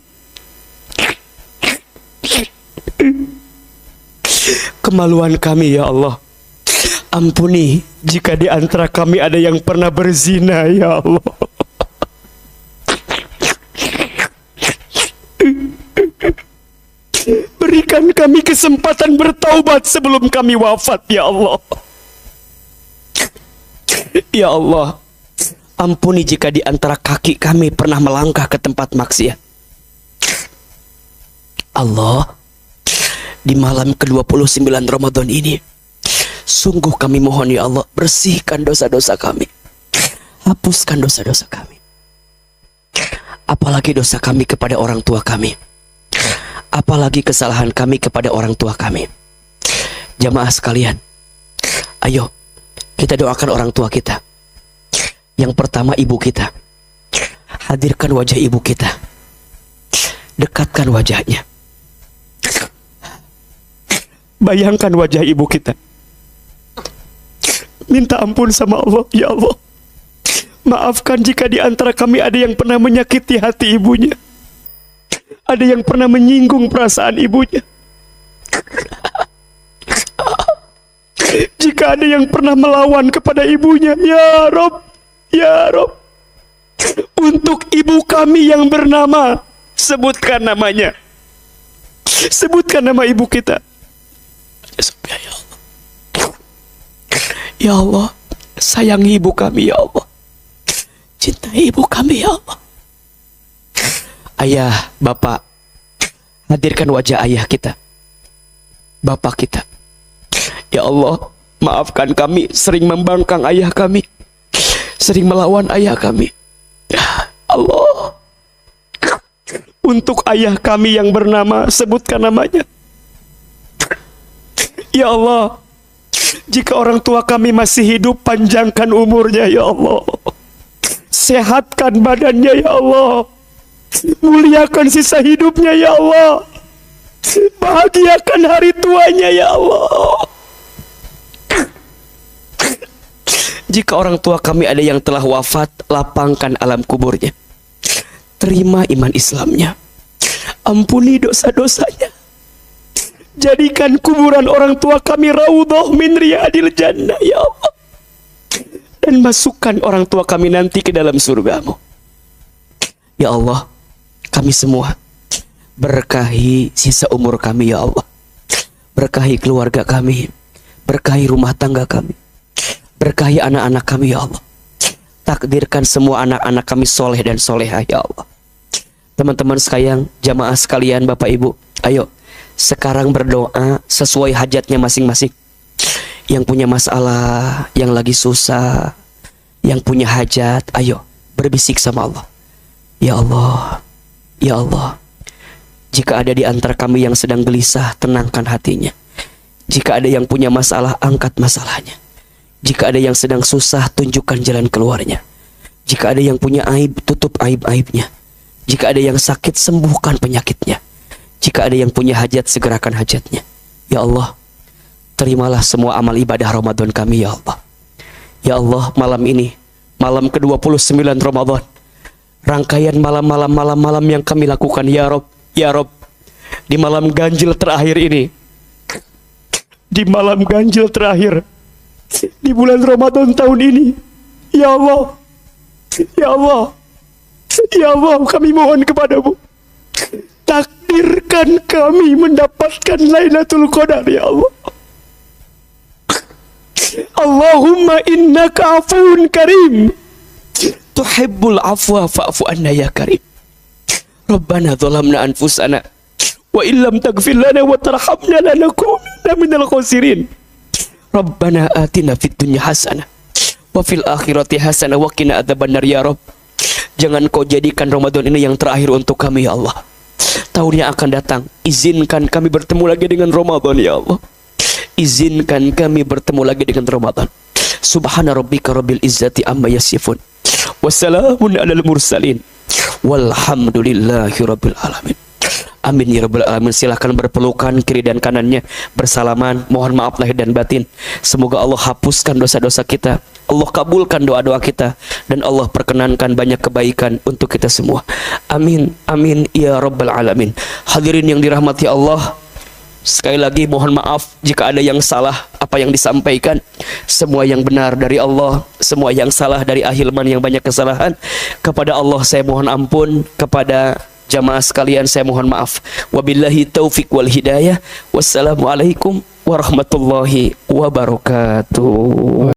Kemaluan kami, ya Allah, ampuni. Jika di antara kami ada yang pernah berzina, ya Allah, berikan kami kesempatan bertaubat sebelum kami wafat, ya Allah. Ya Allah, ampuni jika di antara kaki kami pernah melangkah ke tempat maksiat. Allah, di malam ke-29 Ramadan ini, sungguh kami mohon ya Allah, bersihkan dosa-dosa kami. Hapuskan dosa-dosa kami. Apalagi dosa kami kepada orang tua kami. Apalagi kesalahan kami kepada orang tua kami. Jamaah sekalian, ayo kita doakan orang tua kita. Yang pertama, ibu kita. Hadirkan wajah ibu kita. Dekatkan wajahnya. Bayangkan wajah ibu kita. Minta ampun sama Allah, ya Allah. Maafkan jika di antara kami ada yang pernah menyakiti hati ibunya. Ada yang pernah menyinggung perasaan ibunya. Jika ada yang pernah melawan kepada ibunya, ya Rob, ya Rob. Untuk ibu kami yang bernama, sebutkan namanya. Sebutkan nama ibu kita. Ya Allah. Ya Allah, sayangi ibu kami, ya Allah. Cintai ibu kami, ya Allah. Ayah, bapak, hadirkan wajah ayah kita, bapak kita. Ya Allah, maafkan kami sering membangkang ayah kami, sering melawan ayah kami. Ya Allah, untuk ayah kami yang bernama, sebutkan namanya. Ya Allah, jika orang tua kami masih hidup, panjangkan umurnya, ya Allah. Sehatkan badannya, ya Allah. Muliakan sisa hidupnya, ya Allah. Bahagiakan hari tuanya, ya Allah. Jika orang tua kami ada yang telah wafat, lapangkan alam kuburnya. Terima iman Islamnya. Ampuni dosa-dosanya. Jadikan kuburan orang tua kami raudhah min riyadil jannah, ya Allah. Dan masukkan orang tua kami nanti ke dalam surgamu. Ya Allah, kami semua berkahi sisa umur kami, ya Allah. Berkahi keluarga kami, berkahi rumah tangga kami, berkahi anak-anak kami, ya Allah. Takdirkan semua anak-anak kami soleh dan solehah, ya Allah. Teman-teman sekalian, jamaah sekalian, Bapak Ibu, ayo sekarang berdoa sesuai hajatnya masing-masing. Yang punya masalah, yang lagi susah, yang punya hajat, ayo berbisik sama Allah. Ya Allah, ya Allah, jika ada di antara kami yang sedang gelisah, tenangkan hatinya. Jika ada yang punya masalah, angkat masalahnya. Jika ada yang sedang susah, tunjukkan jalan keluarnya. Jika ada yang punya aib, tutup aib-aibnya. Jika ada yang sakit, sembuhkan penyakitnya. Jika ada yang punya hajat, segerakan hajatnya. Ya Allah, terimalah semua amal ibadah Ramadan kami, ya Allah. Ya Allah, malam ini, malam ke-29 Ramadan, rangkaian malam-malam yang kami lakukan, ya Rob, ya Rob. Di malam ganjil terakhir ini, di malam ganjil terakhir, di bulan Ramadan tahun ini, ya Allah, ya Allah, ya Allah, kami mohon kepadamu, takdirkan kami mendapatkan Lailatul Qadar, ya Allah. Allahumma innaka afuun karim, tuhibbul afwa fa'fu anna ya karim. Rabbana zalamna anfusana wa illam taghfir lana wa tarhamna lanakunanna minal khasirin. Rabbana atina fid dunya hasanah wa fil akhirati hasanah wa qina adzabannar, ya Rabb. Jangan kau jadikan Ramadan ini yang terakhir untuk kami, ya Allah. Tahun yang akan datang, izinkan kami bertemu lagi dengan Ramadan, ya Allah. izinkan kami bertemu lagi dengan Ramadan. Subhana rabbika rabbil izzati amma yasifun. Wassalamun alal mursalin. Walhamdulillahi rabbil alamin. Amin ya rabbal alamin. Silahkan berpelukan kiri dan kanannya, bersalaman. Mohon maaf lahir dan batin. Semoga Allah hapuskan dosa-dosa kita, Allah kabulkan doa-doa kita, dan Allah perkenankan banyak kebaikan untuk kita semua. Amin, amin ya rabbal alamin. Hadirin yang dirahmati Allah, sekali lagi mohon maaf jika ada yang salah apa yang disampaikan. Semua yang benar dari Allah, semua yang salah dari Ahilman yang banyak kesalahan. Kepada Allah saya mohon ampun, kepada jamaah sekalian saya mohon maaf. Wabillahi taufik wal hidayah. Wassalamualaikum warahmatullahi wabarakatuh.